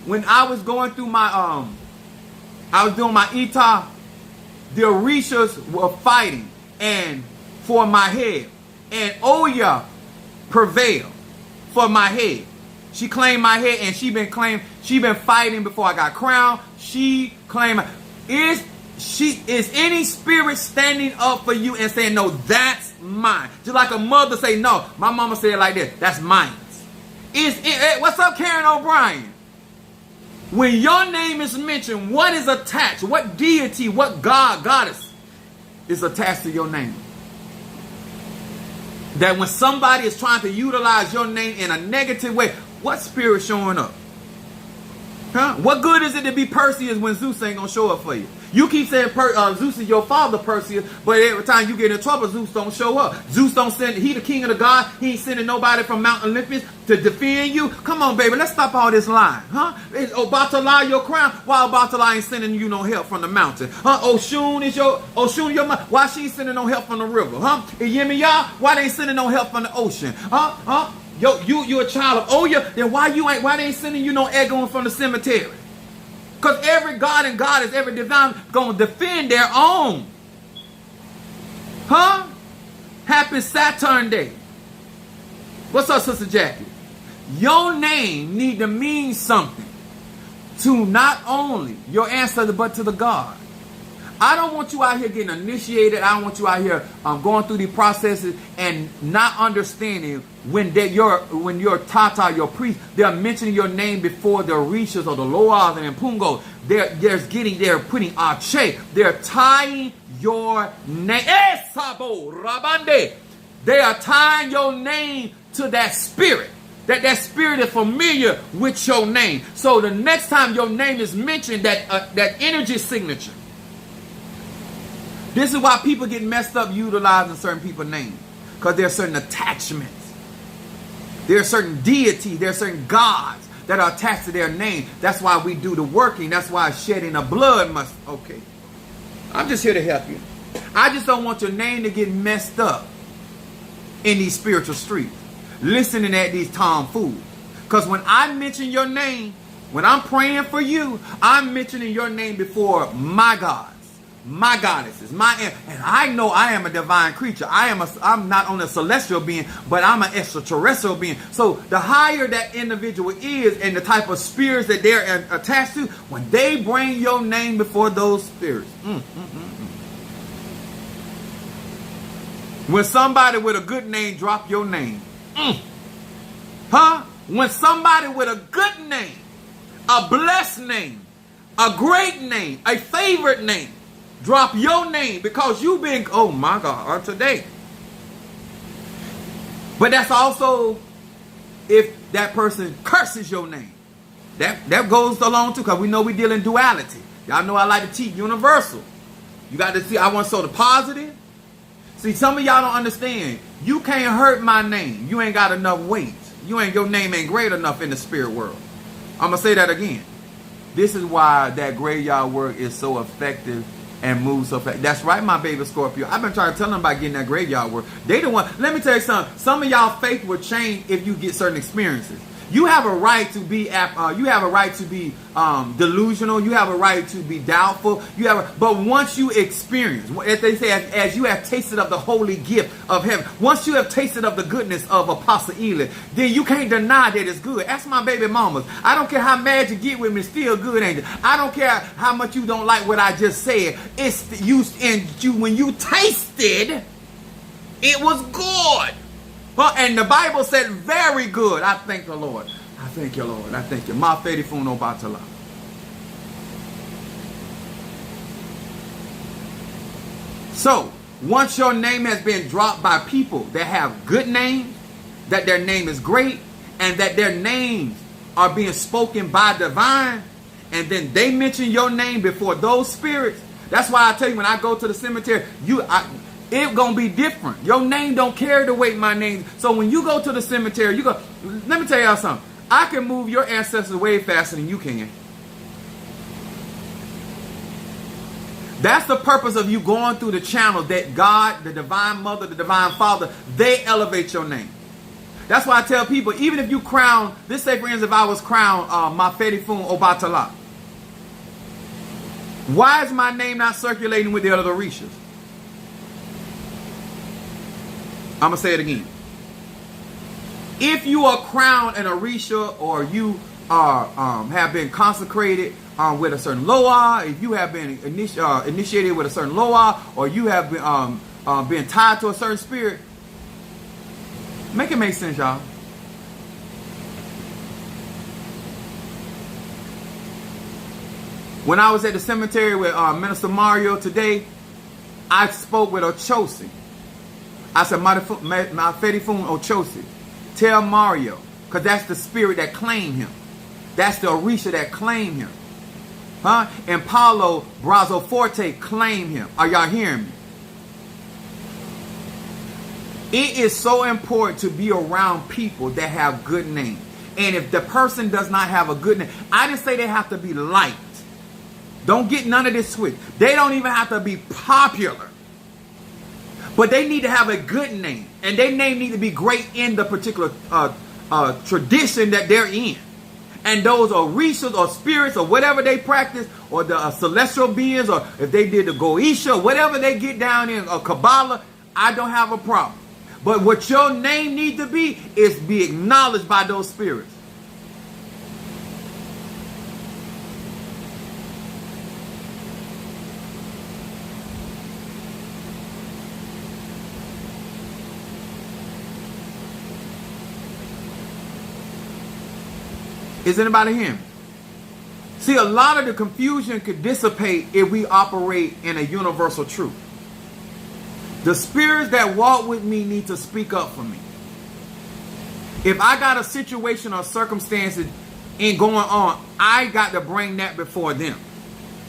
When I was going through my, I was doing my Ita, the Orishas were fighting and for my head. And Oya prevailed for my head. She claimed my head, and she been fighting before I got crowned. She claimed is any spirit standing up for you and saying, no, that's mine? Just like a mother say, no, my mama said it like this, that's mine. What's up, Karen O'Brien? When your name is mentioned, what is attached? What deity, what god, goddess is attached to your name? That when somebody is trying to utilize your name in a negative way, what spirit showing up? Huh? What good is it to be Perseus when Zeus ain't gonna show up for you? You keep saying Zeus is your father, Perseus, but every time you get in trouble, Zeus don't show up. Zeus don't send, he the king of the gods, he ain't sending nobody from Mount Olympus to defend you. Come on, baby, let's stop all this lying, huh? Is Obatala your crown? Why Obatala ain't sending you no help from the mountain? Huh? Oshun your mother. Why she ain't sending no help from the river? Huh? Yemiya, why they ain't sending no help from the ocean? Huh? Yo, you a child of Oya, then why they ain't sending you no echoing from the cemetery? Because every God and goddess, every divine gonna defend their own. Huh? Happy Saturn Day. What's up, Sister Jackie? Your name need to mean something to not only your ancestor, but to the God. I don't want you out here getting initiated. I don't want you out here going through the processes and not understanding when your Tata, your priest, they're mentioning your name before the Orishas or the Loas and Pungo. They're putting Ache. They're tying your name. Sabo Rabande. They are tying your name to that spirit. That spirit is familiar with your name. So the next time your name is mentioned, that energy signature. This is why people get messed up utilizing certain people's names. Because there are certain attachments. There are certain deities. There are certain gods that are attached to their name. That's why we do the working. That's why shedding of blood must... Okay. I'm just here to help you. I just don't want your name to get messed up in these spiritual streets. Listening at these tomfools. Because when I mention your name, when I'm praying for you, I'm mentioning your name before my gods, my goddesses, and I know I am a divine creature. I'm not only a celestial being, but I'm an extraterrestrial being. So the higher that individual is and the type of spirits that they're attached to, when they bring your name before those spirits. When somebody with a good name drop your name. Huh? When somebody with a good name, a blessed name, a great name, a favorite name, drop your name because you've been, oh my God, today. But that's also if that person curses your name. That goes along too, because we know we deal in duality. Y'all know I like to teach universal. You got to see, I want to show the positive. See, some of y'all don't understand. You can't hurt my name. You ain't got enough weight. Your name ain't great enough in the spirit world. I'm going to say that again. This is why that graveyard work is so effective and moves so fast. That's right, my baby Scorpio. I've been trying to tell them about getting that graveyard work. They the one. Let me tell you something. Some of y'all faith will change if you get certain experiences. You have a right to be delusional. You have a right to be doubtful. But once you experience, as they say, as you have tasted of the holy gift of heaven, once you have tasted of the goodness of Apostle Eli, then you can't deny that it's good. Ask my baby mamas. I don't care how mad you get with me, it's still good, ain't it? I don't care how much you don't like what I just said. It's you, when you tasted, it was good. And the Bible said very good. I thank the Lord. I thank you, Lord. I thank you. Ma fedi funo batala. So, once your name has been dropped by people that have good names, that their name is great, and that their names are being spoken by divine, and then they mention your name before those spirits, that's why I tell you when I go to the cemetery, it's going to be different. Your name don't carry the weight my name. So when you go to the cemetery, let me tell y'all something. I can move your ancestors way faster than you can. That's the purpose of you going through the channel that God, the divine mother, the divine father, they elevate your name. That's why I tell people, even if you crown, this say for instance, if I was crowned Mafedi Fun Obatala, why is my name not circulating with the other Orishas? I'm going to say it again. If you are crowned an Orisha, or you are have been consecrated with a certain Loa, if you have been initiated with a certain Loa, or you have been tied to a certain spirit, make it make sense, y'all. When I was at the cemetery with Minister Mario today, I spoke with Ochosi. I said, Mafedi Fun Ochosi, tell Mario, because that's the spirit that claimed him. That's the Orisha that claimed him. Huh? And Paulo Brazo Forte claimed him. Are y'all hearing me? It is so important to be around people that have good names. And if the person does not have a good name, I didn't say they have to be liked. Don't get none of this switch. They don't even have to be popular. But they need to have a good name. And their name need to be great in the particular tradition that they're in. And those orishas or spirits or whatever they practice, or the celestial beings, or if they did the Goetia, whatever they get down in, or Kabbalah, I don't have a problem. But what your name needs to be is be acknowledged by those spirits. Is anybody hearing me? See, a lot of the confusion could dissipate if we operate in a universal truth. The spirits that walk with me need to speak up for me. If I got a situation or circumstances in going on, I got to bring that before them.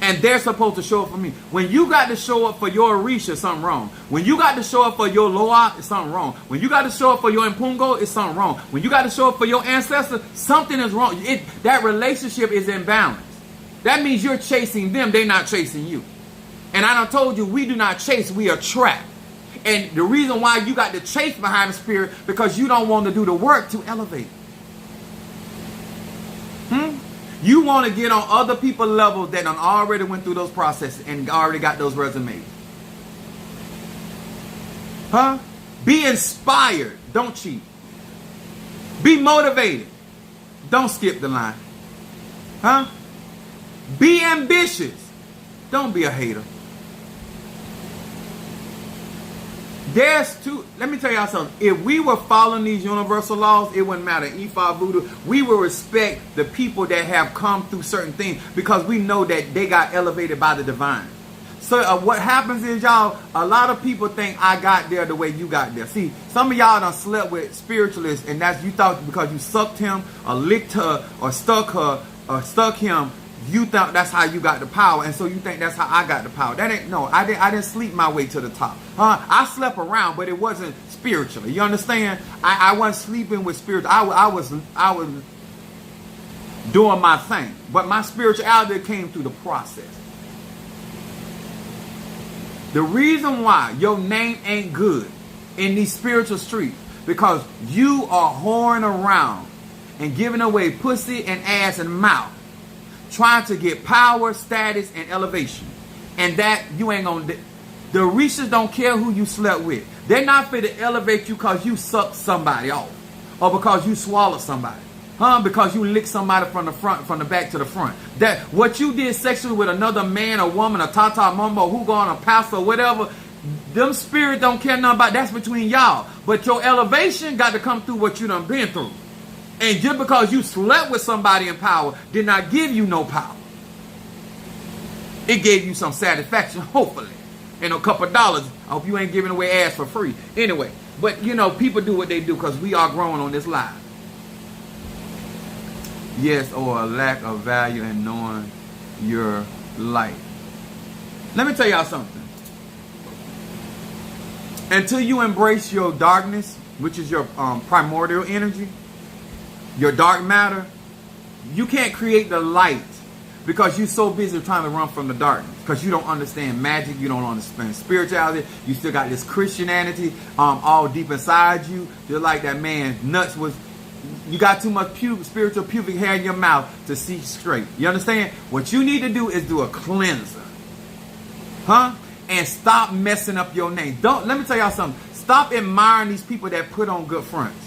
And they're supposed to show up for me. When you got to show up for your Orisha, something wrong. When you got to show up for your Loa, it's something wrong. When you got to show up for your Impungo, it's something wrong. When you got to show up for your ancestor, something is wrong. That relationship is imbalanced. That means you're chasing them, they're not chasing you. And I done told you, we do not chase, we attract. And the reason why you got to chase behind the spirit, because you don't want to do the work to elevate. You want to get on other people's levels that done already went through those processes and already got those resumes. Be inspired. Don't cheat. Be motivated. Don't skip the line. Be ambitious. Don't be a hater. Let me tell y'all something. If we were following these universal laws, it wouldn't matter. Ifa, Voodoo, we will respect the people that have come through certain things because we know that they got elevated by the divine. So what happens is, y'all, a lot of people think I got there the way you got there. See, some of y'all done slept with spiritualists, and that's you thought because you sucked him or licked her or stuck him, you thought that's how you got the power, and so you think that's how I got the power. That ain't, no, I didn't sleep my way to the top. I slept around, but it wasn't spiritually. You understand? I wasn't sleeping with spirit. I was doing my thing, but my spirituality came through the process. The reason why your name ain't good in these spiritual streets, because you are whoring around and giving away pussy and ass and mouth, trying to get power, status, and elevation. And that you ain't gonna... The Orishas don't care who you slept with. They're not fit to elevate you because you sucked somebody off. Or because you swallowed somebody. Because you licked somebody from the front, from the back to the front. That what you did sexually with another man or woman, a tata mumbo, who gone, a pastor, or whatever, them spirits don't care nothing about. That's between y'all. But your elevation got to come through what you done been through. And just because you slept with somebody in power did not give you no power. It gave you some satisfaction, hopefully. And a couple of dollars. I hope you ain't giving away ass for free. Anyway, but you know, people do what they do because we are growing on this live. Yes, or a lack of value in knowing your life. Let me tell y'all something. Until you embrace your darkness, which is your primordial energy, your dark matter, you can't create the light because you're so busy trying to run from the darkness. Because you don't understand magic, you don't understand spirituality, you still got this Christianity all deep inside you. You're like that man nuts was. You got too much spiritual pubic hair in your mouth to see straight. You understand? What you need to do is do a cleanser. And stop messing up your name. Let me tell y'all something. Stop admiring these people that put on good fronts.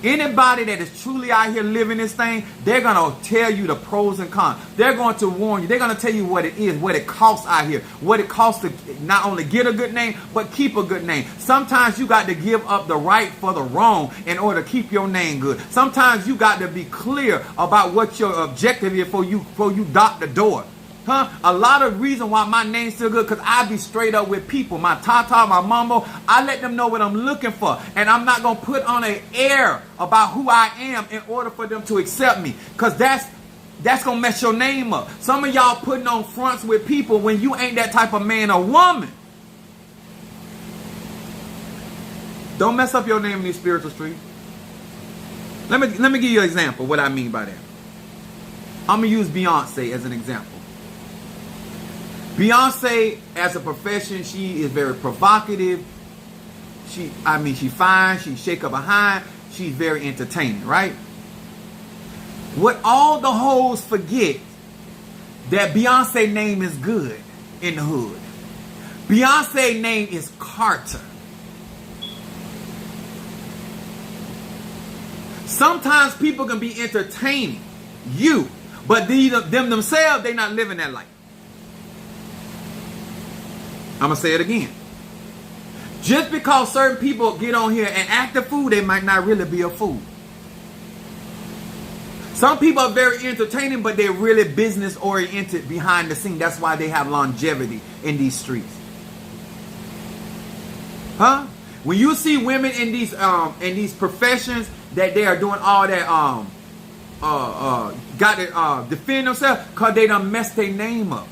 Anybody that is truly out here living this thing, they're going to tell you the pros and cons. They're going to warn you. They're going to tell you what it is, what it costs out here, what it costs to not only get a good name, but keep a good name. Sometimes you got to give up the right for the wrong in order to keep your name good. Sometimes you got to be clear about what your objective is before you dot the door. A lot of reason why my name's still good, because I be straight up with people. My tata, my mambo, I let them know what I'm looking for. And I'm not going to put on an air about who I am in order for them to accept me. Because that's going to mess your name up. Some of y'all putting on fronts with people when you ain't that type of man or woman. Don't mess up your name in these spiritual streets. Let me give you an example of what I mean by that. I'm going to use Beyonce as an example. Beyonce, as a profession, she is very provocative. She fine. She shake her behind. she's very entertaining, right? What all the hoes forget, that Beyonce name is good in the hood. Beyonce name is Carter. Sometimes people can be entertaining you, but them themselves, they not living that life. I'm going to say it again. Just because certain people get on here and act a fool, they might not really be a fool. Some people are very entertaining, but they're really business oriented behind the scene. That's why they have longevity in these streets. Huh? When you see women in these professions that they are doing all that got to defend themselves because they done messed their name up.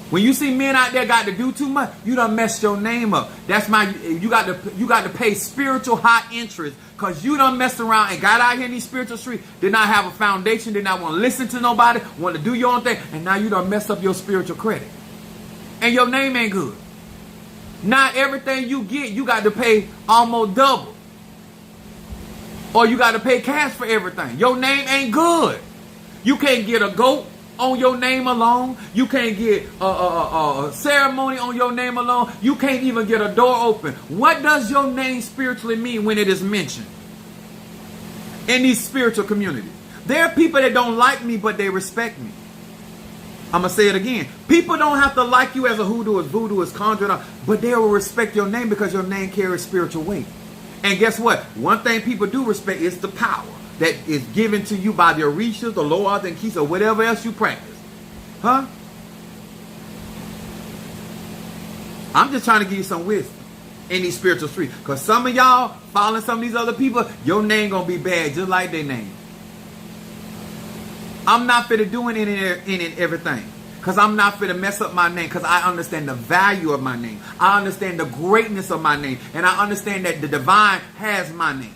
When you see men out there got to do too much, you done messed your name up. That's you got to pay spiritual high interest because you done messed around and got out here in these spiritual streets, did not have a foundation, did not want to listen to nobody, want to do your own thing, and now you done messed up your spiritual credit. And your name ain't good. Not everything you get, you got to pay almost double. Or you got to pay cash for everything. Your name ain't good. You can't get a goat on your name alone. You can't get a ceremony on your name alone. You can't even get a door open. What does your name spiritually mean when it is mentioned in these spiritual communities? There are people that don't like me, but they respect me. I'm going to say it again. People don't have to like you as a hoodoo, as voodoo, as conjurer, but they will respect your name because your name carries spiritual weight. And guess what? One thing people do respect is the power that is given to you by the Orishas, the Lords, and Keys, or whatever else you practice. Huh? I'm just trying to give you some wisdom in these spiritual streets. Because some of y'all following some of these other people, your name going to be bad just like their name. I'm not fit to do it in everything. Because I'm not fit to mess up my name. Because I understand the value of my name. I understand the greatness of my name. And I understand that the divine has my name.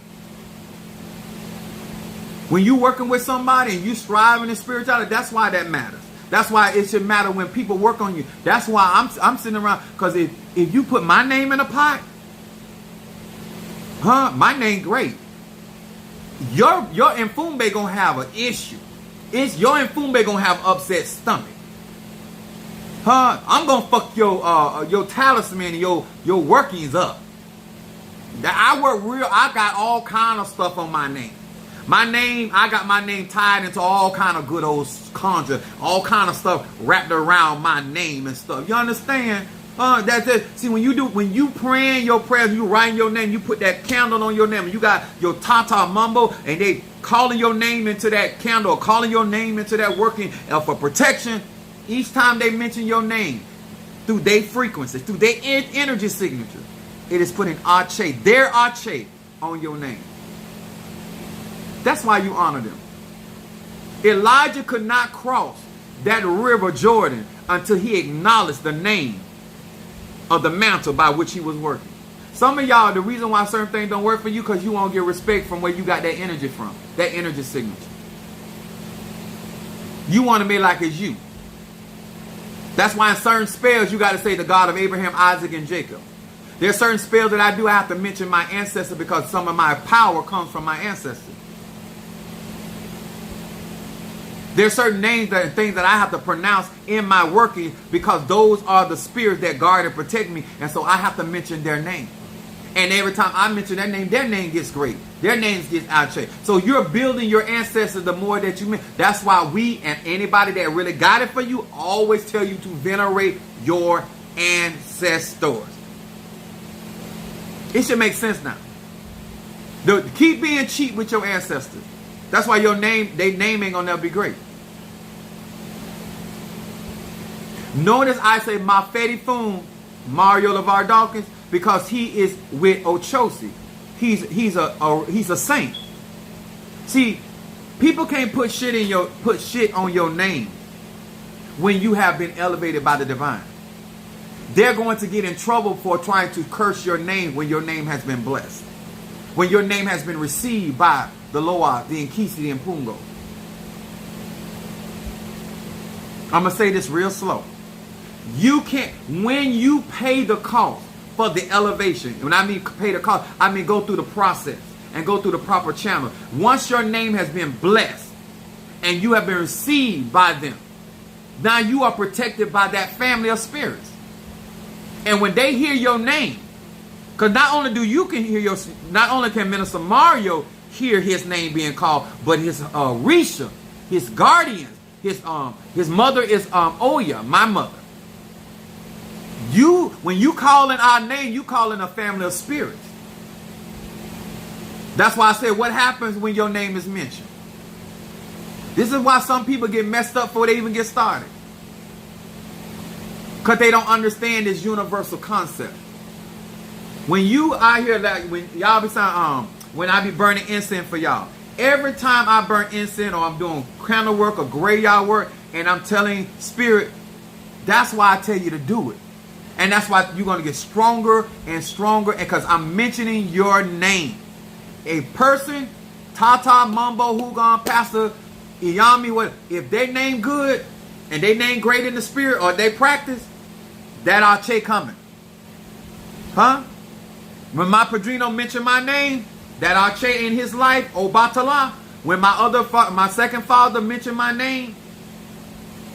When you working with somebody and you striving in spirituality, that's why that matters. That's why it should matter when people work on you. That's why I'm sitting around. Because if you put my name in a pot, my name great. Your Mfumbe gonna have an issue. Your Mfumbe gonna have upset stomach. I'm gonna fuck your talisman and your workings up. I work real. I got all kind of stuff on my name. My name, I got my name tied into all kind of good old conjure, all kind of stuff wrapped around my name and stuff. You understand? That's it. See, when you praying your prayers, you writing your name, you put that candle on your name, and you got your Tata Mumbo, and they calling your name into that candle, or calling your name into that working for protection. Each time they mention your name, through their frequency, through their energy signature, it is putting Ache, their Ache, on your name. That's why you honor them. Elijah could not cross that river Jordan until he acknowledged the name of the mantle by which he was working. Some of y'all, the reason why certain things don't work for you, because you won't get respect from where you got that energy from, that energy signature. You want to be like it's you. That's why in certain spells you got to say the God of Abraham, Isaac, and Jacob. There's certain spells that I do, I have to mention my ancestor because some of my power comes from my ancestors. There's certain names and things that I have to pronounce in my working because those are the spirits that guard and protect me. And so I have to mention their name. And every time I mention their name gets great. Their names get outshaped. So you're building your ancestors the more that you mention. That's why we and anybody that really got it for you always tell you to venerate your ancestors. It should make sense now. Keep being cheap with your ancestors. That's why their name ain't gonna never be great. Notice I say Mafedi Foon, Mario LeVar Dawkins, because he is with Ochosi. He's a saint. See, people can't put shit on your name when you have been elevated by the divine. They're going to get in trouble for trying to curse your name when your name has been blessed. When your name has been received by the Loa, the Nkisi, the Mpungo. I'm going to say this real slow. You can't, when you pay the cost for the elevation, when I mean pay the cost, I mean go through the process. and go through the proper channel. Once your name has been blessed and you have been received by them, now you are protected by that family of spirits. And when they hear your name, because not only do you can hear your, not only can Minister Mario hear his name being called, but his Risha, his guardians, his mother is Oya, my mother. When you call in our name, you call in a family of spirits. That's why I said, what happens when your name is mentioned? This is why some people get messed up before they even get started. Because they don't understand this universal concept. When you out here, like when y'all be saying, when I be burning incense for y'all, every time I burn incense or I'm doing candle work or graveyard work, and I'm telling spirit, that's why I tell you to do it. And that's why you're going to get stronger and stronger, because I'm mentioning your name. A person, Tata, Mumbo, Hugon, Pastor, Iyami, what, if they name good and they name great in the spirit or they practice, that Arche coming. Huh? When my Padrino mentioned my name, that Arche in his life, Obatala. When my second father mentioned my name,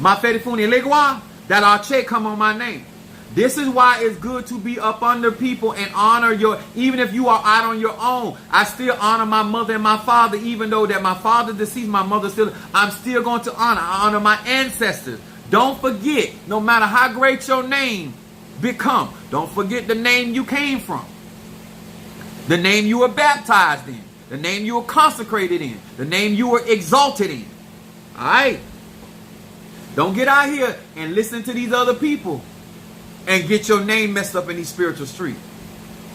my Fedifuni Legua, that Arche come on my name. This is why it's good to be up under people and honor even if you are out on your own. I still honor my mother and my father, even though that my father deceased, my mother still, I'm still going to honor. I honor my ancestors. Don't forget, no matter how great your name become, don't forget the name you came from. The name you were baptized in. The name you were consecrated in. The name you were exalted in. All right? Don't get out here and listen to these other people and get your name messed up in these spiritual streets.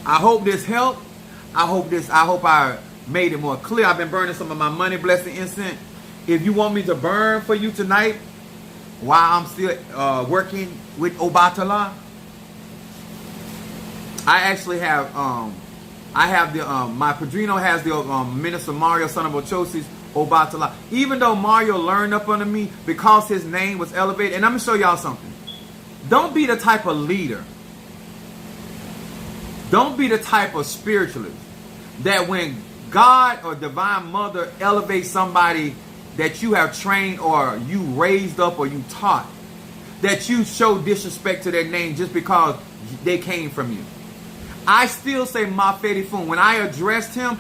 I hope this helped. I hope I made it more clear. I've been burning some of my money blessing incense. If you want me to burn for you tonight while I'm still working with Obatala, I actually have my Padrino has the Minister Mario, son of Ochosi's Obatala. Even though Mario learned up under me because his name was elevated, and I'm gonna show y'all something. Don't be the type of leader. Don't be the type of spiritualist that when God or Divine Mother elevates somebody that you have trained or you raised up or you taught, that you show disrespect to their name just because they came from you. I still say Mafedifun. When I addressed him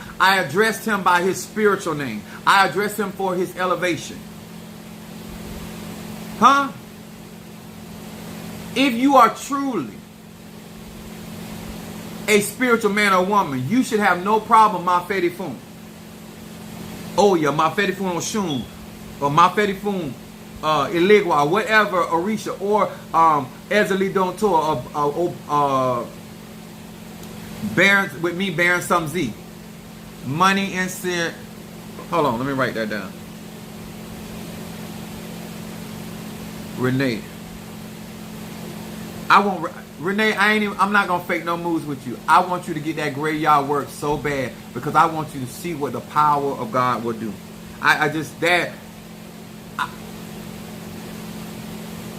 by his spiritual name. I addressed him for his elevation. Huh? If you are truly a spiritual man or woman, you should have no problem Mafedifun. Oh yeah, Mafedifun Oshun, or Mafedifun Iligwa, whatever, Orisha, or Ezeli Dontor, Baron, with me, Baron some Z. Money insert. Hold on, let me write that down. Renee. Renee, I'm not gonna fake no moves with you. I want you to get that graveyard work so bad because I want you to see what the power of God will do.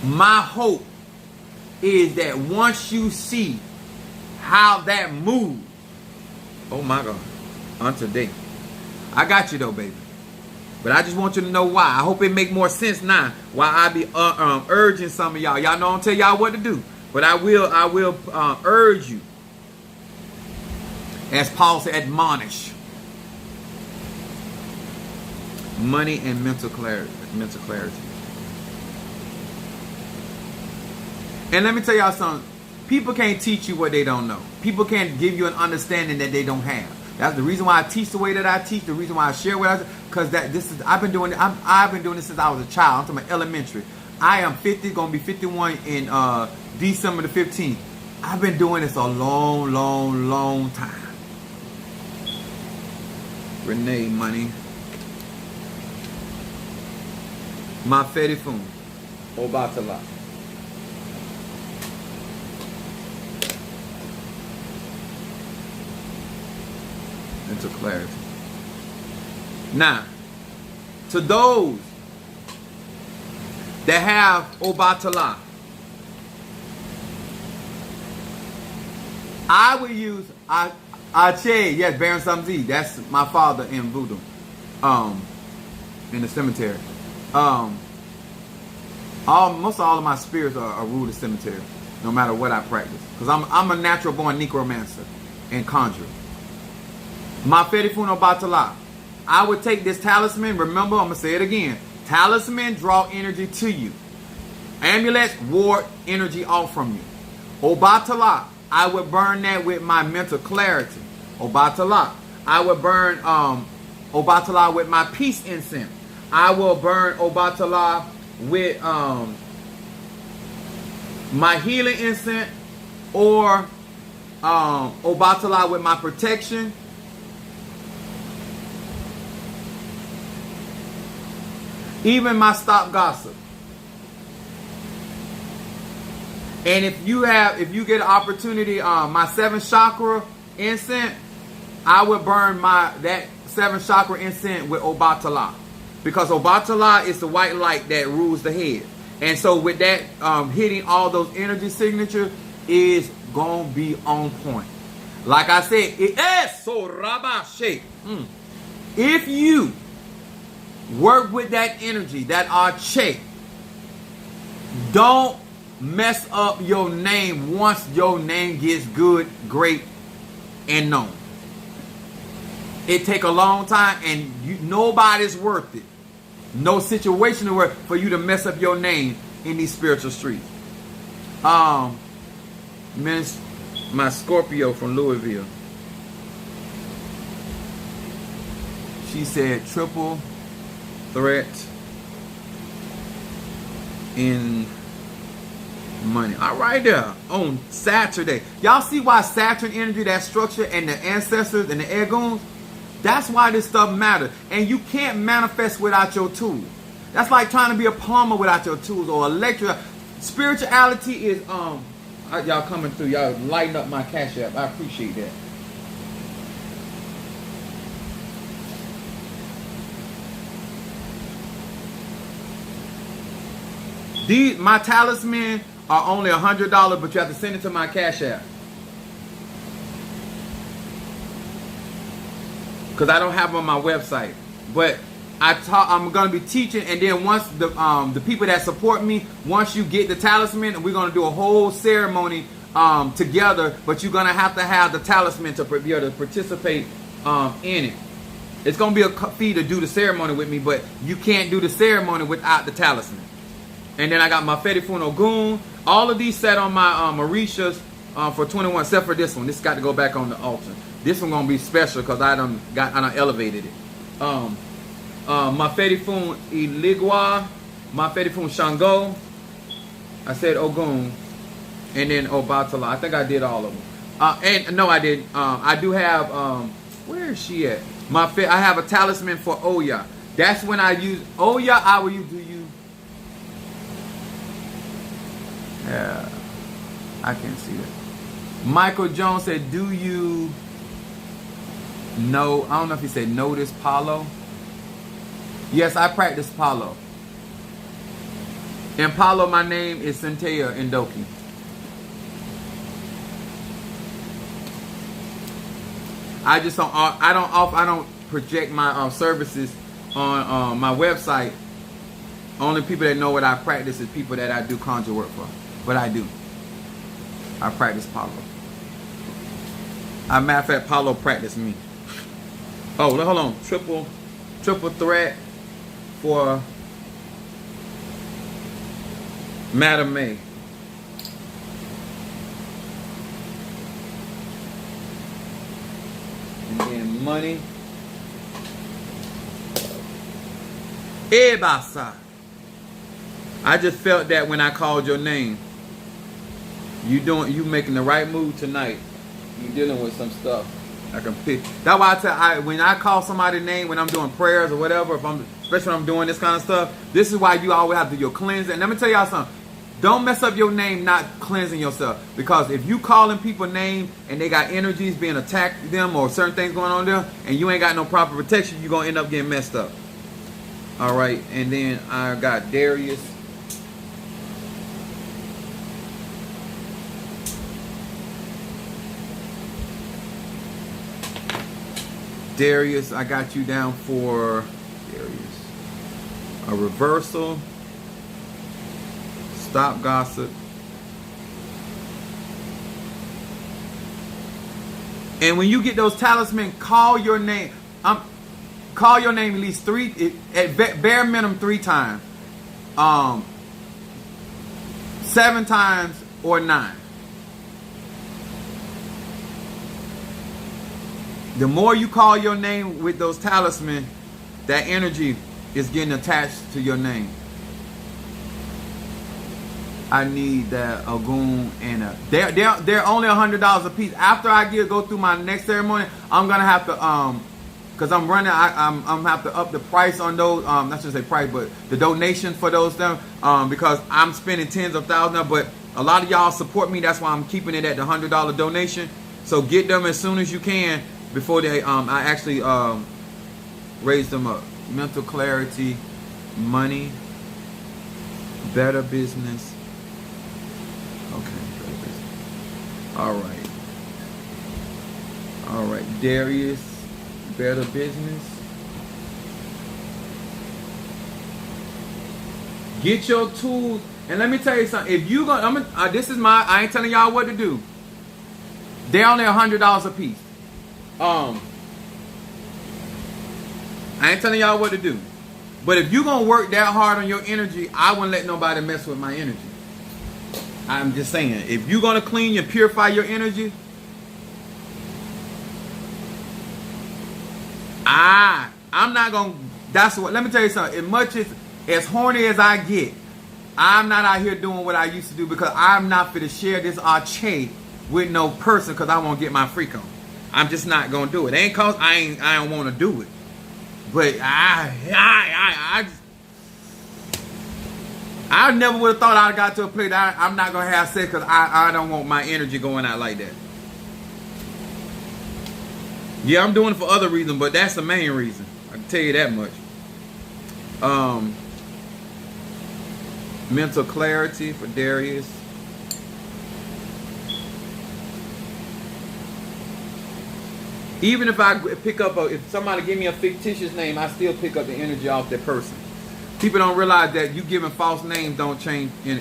My hope is that once you see how that moves, oh my God, on today, I got you though, baby. But I just want you to know why. I hope it make more sense now. Why I be urging some of y'all. Y'all know I don't tell y'all what to do. But I will urge you, as Paul said, admonish. Money and mental clarity. And let me tell y'all something. People can't teach you what they don't know. People can't give you an understanding that they don't have. That's the reason why I teach the way that I teach. The reason why I share what I do. Because I've been doing this since I was a child. I'm talking about elementary. I am 50, gonna be 51 in December the 15th. I've been doing this a long, long, long time. Renee Money. Mafedifun. Obatala. Into clarity. Now, to those that have Obatala, I will use Ache, yes, Baron Samzi. That's my father in voodoo. In the cemetery. Most all of my spirits are ruled in cemetery, no matter what I practice. Because I'm a natural born necromancer and conjurer. Mafedi Funo Batala. I would take this talisman. Remember, I'm going to say it again. Talisman draw energy to you. Amulets ward energy off from you. Obatala. I would burn that with my mental clarity. Obatala. I would burn Obatala with my peace incense. I will burn Obatala with my healing incense, or Obatala with my protection. Even my stop gossip. And if you get an opportunity, my 7th chakra incense, I would burn that 7th chakra incense with Obatala. Because Obatala is the white light that rules the head. And so with that, hitting all those energy signatures is going to be on point. Like I said, it is so rabashe. If you work with that energy, that arche, don't mess up your name once your name gets good, great, and known. It take a long time, and nobody's worth it. No situation is worth for you to mess up your name in these spiritual streets. My Scorpio from Louisville. She said triple threat in money. All right, there on Saturday. Y'all see why Saturn energy, that structure, and the ancestors and the Egoons, that's why this stuff matters. And you can't manifest without your tools. That's like trying to be a plumber without your tools, or electric. Spirituality is y'all coming through. Y'all lighting up my Cash App. I appreciate that. My talisman are only $100, but you have to send it to my Cash App. Because I don't have them on my website. But I'm going to be teaching, and then once the people that support me, once you get the talisman, we're going to do a whole ceremony together, but you're going to have the talisman to be able to participate in it. It's going to be a fee to do the ceremony with me, but you can't do the ceremony without the talisman. And then I got my Fedi Funo Goon. All of these set on my Mauritius for 21, except for this one. This got to go back on the altar. This one gonna be special because I done elevated it. My Fedi Fun Iligua, my Fedi Fun Shango. I said Ogun, and then Obatala. I think I did all of them. And no, I didn't. I do have. Where is she at? I have a talisman for Oya. That's when I use Oya. I will do you. Yeah, I can't see that. Michael Jones said, "Do you know?" I don't know if he said notice Palo. Yes, I practice Palo. In Palo, my name is Centea Indoki. I just don't. I don't project my services on my website. Only people that know what I practice is people that I do conjure work for. But I do. I practice Palo. As a matter of fact, Palo practiced me. Oh, hold on. Triple threat for Madam May. And then money. Ebasa. I just felt that when I called your name. You making the right move tonight. You dealing with some stuff. I can pick. That's why when I call somebody's name when I'm doing prayers or whatever, especially when I'm doing this kind of stuff, this is why you always have to do your cleansing. And let me tell y'all something. Don't mess up your name not cleansing yourself. Because if you calling people names and they got energies being attacked them or certain things going on there, and you ain't got no proper protection, you're going to end up getting messed up. All right. And then I got Darius. Darius, I got you down for Darius. A reversal. Stop gossip. And when you get those talismans, call your name. Call your name at least at bare minimum 3 times. 7 times or 9. The more you call your name with those talismans, that energy is getting attached to your name. I need that Ogun and a. They're only $100 a piece. After I go through my next ceremony, I'm gonna have to because I'm running. I'm have to up the price on those. Not to say price, but the donation for those them. Because I'm spending tens of thousands. But a lot of y'all support me. That's why I'm keeping it at the $100 donation. So get them as soon as you can before they I actually raise them up. Mental clarity, money, better business. Okay, better business. All right, Darius, better business. Get your tools, and let me tell you something. If you gonna, I ain't telling y'all what to do. They're only $100 a piece. I ain't telling y'all what to do. But if you're going to work that hard on your energy, I wouldn't let nobody mess with my energy. I'm just saying, if you're going to clean and purify your energy, I'm not going to, let me tell you something. As horny as I get, I'm not out here doing what I used to do because I'm not for to share this arche with no person because I won't get my freak on. I'm just not going to do it. Ain't cause I don't want to do it. But I never would have thought I got to a place that I'm not going to have sex because I don't want my energy going out like that. Yeah, I'm doing it for other reasons, but that's the main reason. I can tell you that much. Mental clarity for Darius. Even if I pick up if somebody give me a fictitious name, I still pick up the energy off that person. People don't realize that you giving false names don't change. You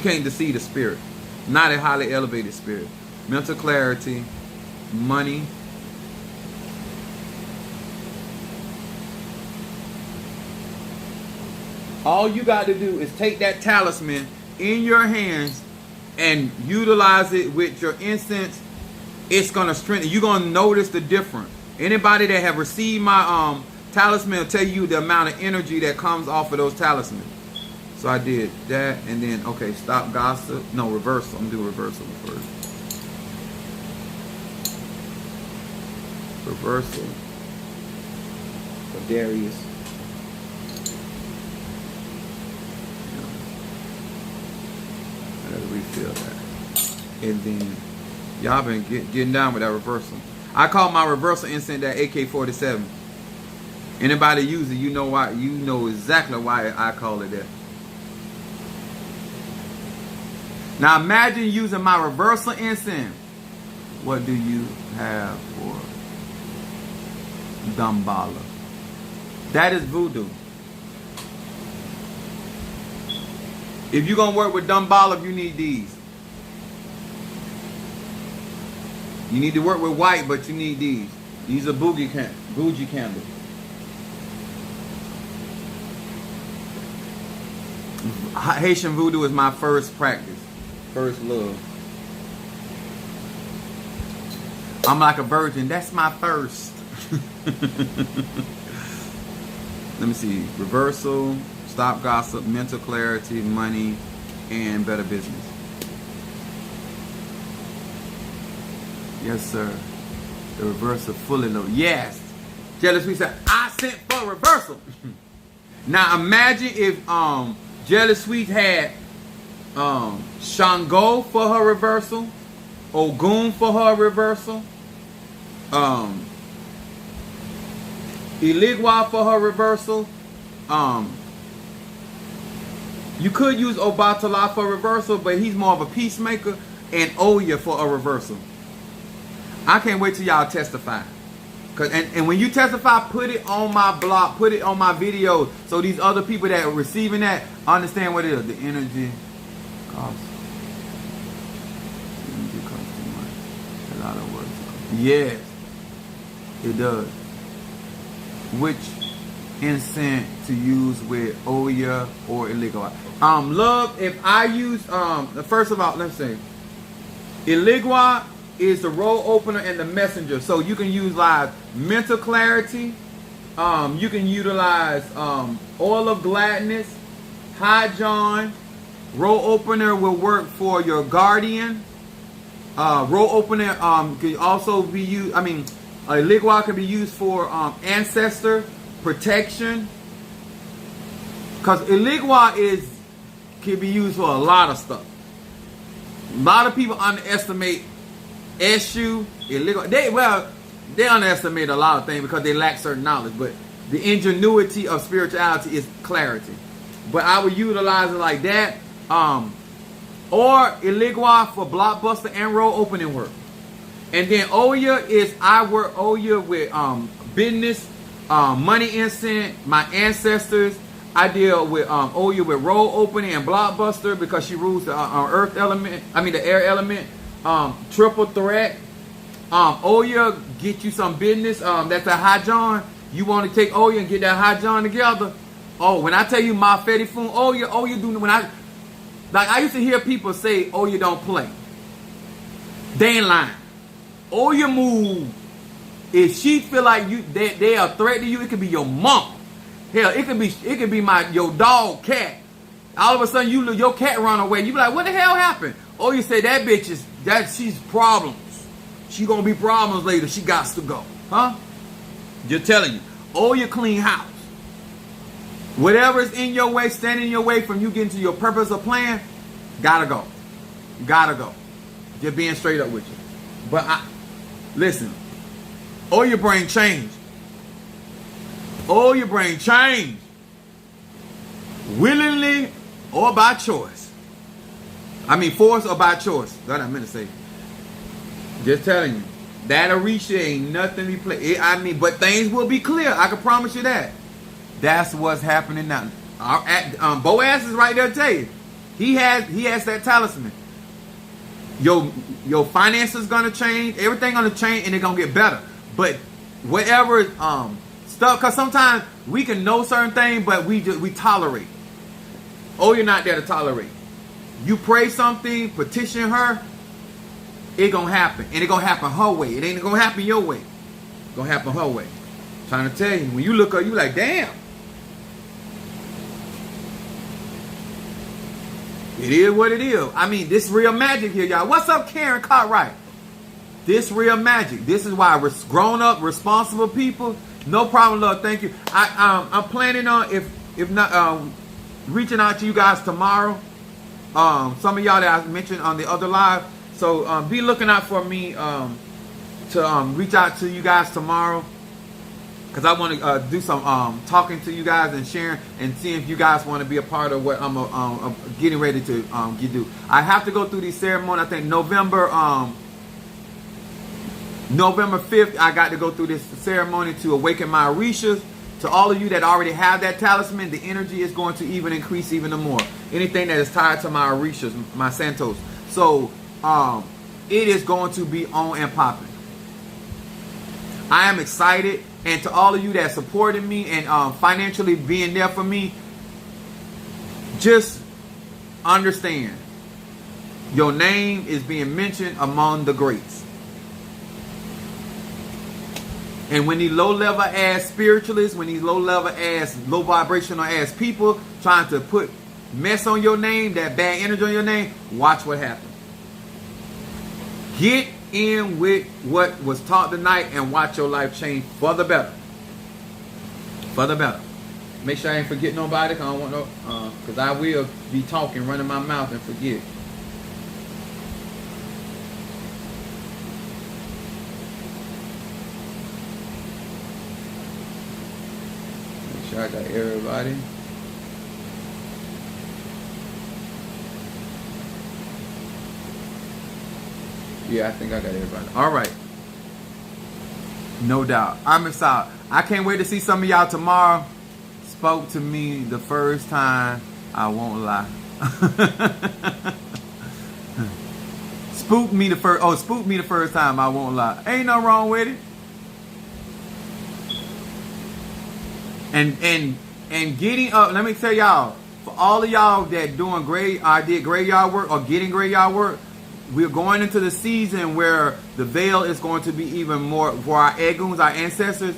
can't deceive the spirit, not a highly elevated spirit. Mental clarity, money. All you got to do is take that talisman in your hands and utilize it with your incense. It's going to strengthen. You're going to notice the difference. Anybody that have received my talisman will tell you the amount of energy that comes off of those talismans. So I did that. And then, okay, stop gossip. No, reversal. I'm going to do reversal first. Reversal for Darius. I got to refill that. And then y'all been getting down with that reversal. I call my reversal incense that AK-47. Anybody use it, you know why. You know exactly why I call it that. Now imagine using my reversal incense. What do you have for Damballa? That is voodoo. If you're gonna work with Damballa, you need these. You need to work with white, but you need these. These are bougie candles. Haitian voodoo is my first practice, first love. I'm like a virgin. That's my first. Let me see. Reversal, stop gossip, mental clarity, money, and better business. Yes, sir. The reversal fully low. Yes. Jealous Sweet said, I sent for reversal. Now imagine if Jealous Sweet had Shango for her reversal, Ogun for her reversal, Iligwa for her reversal. You could use Obatala for reversal, but he's more of a peacemaker, and Oya for a reversal. I can't wait till y'all testify. And when you testify, put it on my blog, put it on my video, so these other people that are receiving that understand what it is. The energy costs. The energy costs too much. A lot of work. Yes, it does. Which incense to use with Oya or Eligwa? Love, if I use first of all, let's say Eligwa is the roll opener and the messenger. So you can utilize mental clarity. You can utilize oil of gladness, high John. Roll opener will work for your guardian. Roll opener can also be used. Eligwa can be used for ancestor protection. Because Eligwa can be used for a lot of stuff. A lot of people underestimate Eshu, Eligwa. They underestimate a lot of things because they lack certain knowledge. But the ingenuity of spirituality is clarity. But I would utilize it like that. Or Eligwa for blockbuster and roll opening work. And then Oya is, I work Oya with business, money incense, my ancestors. I deal with Oya with roll opening and blockbuster because she rules the earth element. The air element. Triple threat. Oya get you some business. That's a high John. You want to take Oya and get that high John together. Oh, when I tell you my Fetty Fun, Oya do when I used to hear people say Oya don't play. They ain't lying. Oya move. If she feel like they are a threat to you, it could be your mom. Hell, it could be your dog, cat. All of a sudden your cat run away. You be like, what the hell happened? Oya say that bitch she's problems. She gonna be problems later. She got to go. Huh? Just telling you. Oya clean house. Whatever is in your way, standing in your way from you getting to your purpose or plan, gotta go. Gotta go. Just being straight up with you. But listen, Oya brain change. Oya brain change. Willingly or by choice. Force or by choice. That's what I meant to say. Just telling you. That'll reach you. Ain't nothing to be played. But things will be clear. I can promise you that. That's what's happening now. Boaz is right there to tell you. He has that talisman. Your finances gonna change. Everything gonna change, and it's gonna get better. But whatever stuff, because sometimes we can know certain things, but we tolerate. You're not there to tolerate. You pray something, petition her, it gonna happen, and it gonna happen her way. It ain't gonna happen your way. It's gonna happen her way. I'm trying to tell you, when you look up, you like, damn. It is what it is. This real magic here, y'all. What's up, Karen Cartwright? This real magic. This is why grown up, responsible people. No problem, love. Thank you. I'm planning on if not reaching out to you guys tomorrow. Some of y'all that I mentioned on the other live. So be looking out for me to reach out to you guys tomorrow. Because I want to do some talking to you guys and sharing and seeing if you guys want to be a part of what I'm getting ready to do. I have to go through these ceremonies. I think November 5th, I got to go through this ceremony to awaken my Orishas. To all of you that already have that talisman, the energy is going to even increase even more. Anything that is tied to my Orishas, my Santos. So it is going to be on and popping. I am excited. And to all of you that supported me and financially being there for me, just understand your name is being mentioned among the greats. And when these low-level ass spiritualists, when these low-level ass, low-vibrational ass people trying to put mess on your name, that bad energy on your name, watch what happens. Get in with what was taught tonight and watch your life change for the better. For the better. Make sure I ain't forget nobody, because I don't want no, because I will be talking, running my mouth and forget. Make sure I got everybody. Yeah, I think I got everybody. All right. No doubt. I'm excited. I can't wait to see some of y'all tomorrow. Spoke to me the first time. I won't lie. Spooked me the first time. I won't lie. Ain't nothing wrong with it. And getting up. Let me tell y'all. For all of y'all that did graveyard work or getting graveyard work, we're going into the season where the veil is going to be even more for our eguns, our ancestors.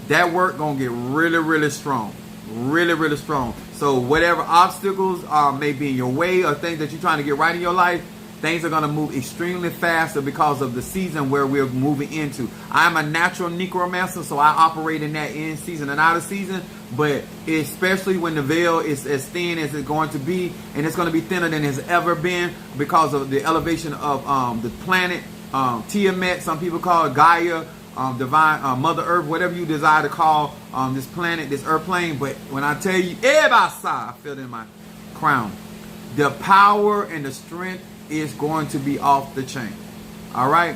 That work gonna get really, really strong, really, really strong. So whatever obstacles may be in your way or things that you're trying to get right in your life, things are gonna move extremely faster because of the season where we're moving into. I'm a natural necromancer, so I operate in that in season and out of season. But especially when the veil is as thin as it's going to be, and it's going to be thinner than it's ever been because of the elevation of the planet, Tiamat, some people call it Gaia, divine Mother Earth, whatever you desire to call this planet, this earth plane. But when I tell you, I feel it in my crown. The power and the strength is going to be off the chain. All right?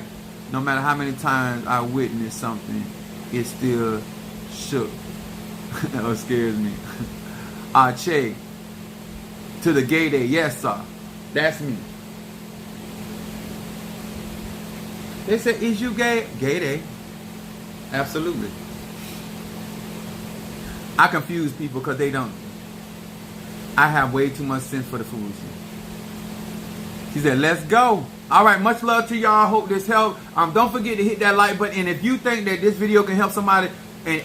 No matter how many times I witness something, it still shook. That scares me. Che. To the gay day. Yes, sir. That's me. They said, is you gay? Gay day. Absolutely. I confuse people because they don't. I have way too much sense for the foolishness. She said, let's go. All right, much love to y'all. Hope this helped. Don't forget to hit that like button. And if you think that this video can help somebody,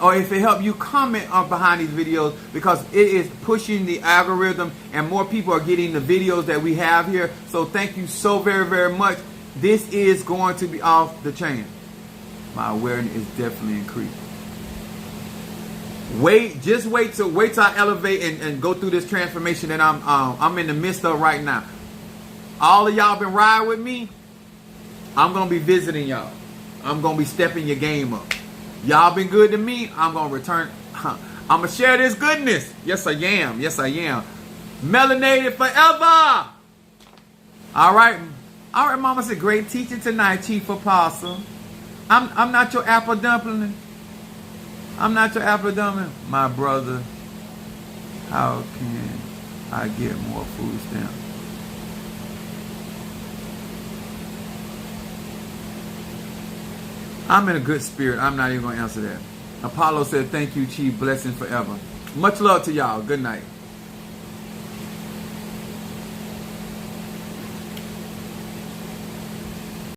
or if it helped you, comment behind these videos, because it is pushing the algorithm and more people are getting the videos that we have here. So thank you so very, very much. This is going to be off the chain. My awareness is definitely increasing. Just wait till I elevate and go through this transformation that I'm in the midst of right now. All of y'all been riding with me. I'm gonna be visiting y'all. I'm gonna be stepping your game up. Y'all been good to me. I'm gonna return. I'm gonna share this goodness. Yes, I am. Yes, I am. Melanated forever. All right, Mama said, great teaching tonight, Chief Apostle. I'm not your apple dumpling. I'm not your apple dumpling, my brother. How can I get more food stamps? I'm in a good spirit. I'm not even going to answer that. Apollo said, thank you, Chief. Blessing forever. Much love to y'all. Good night.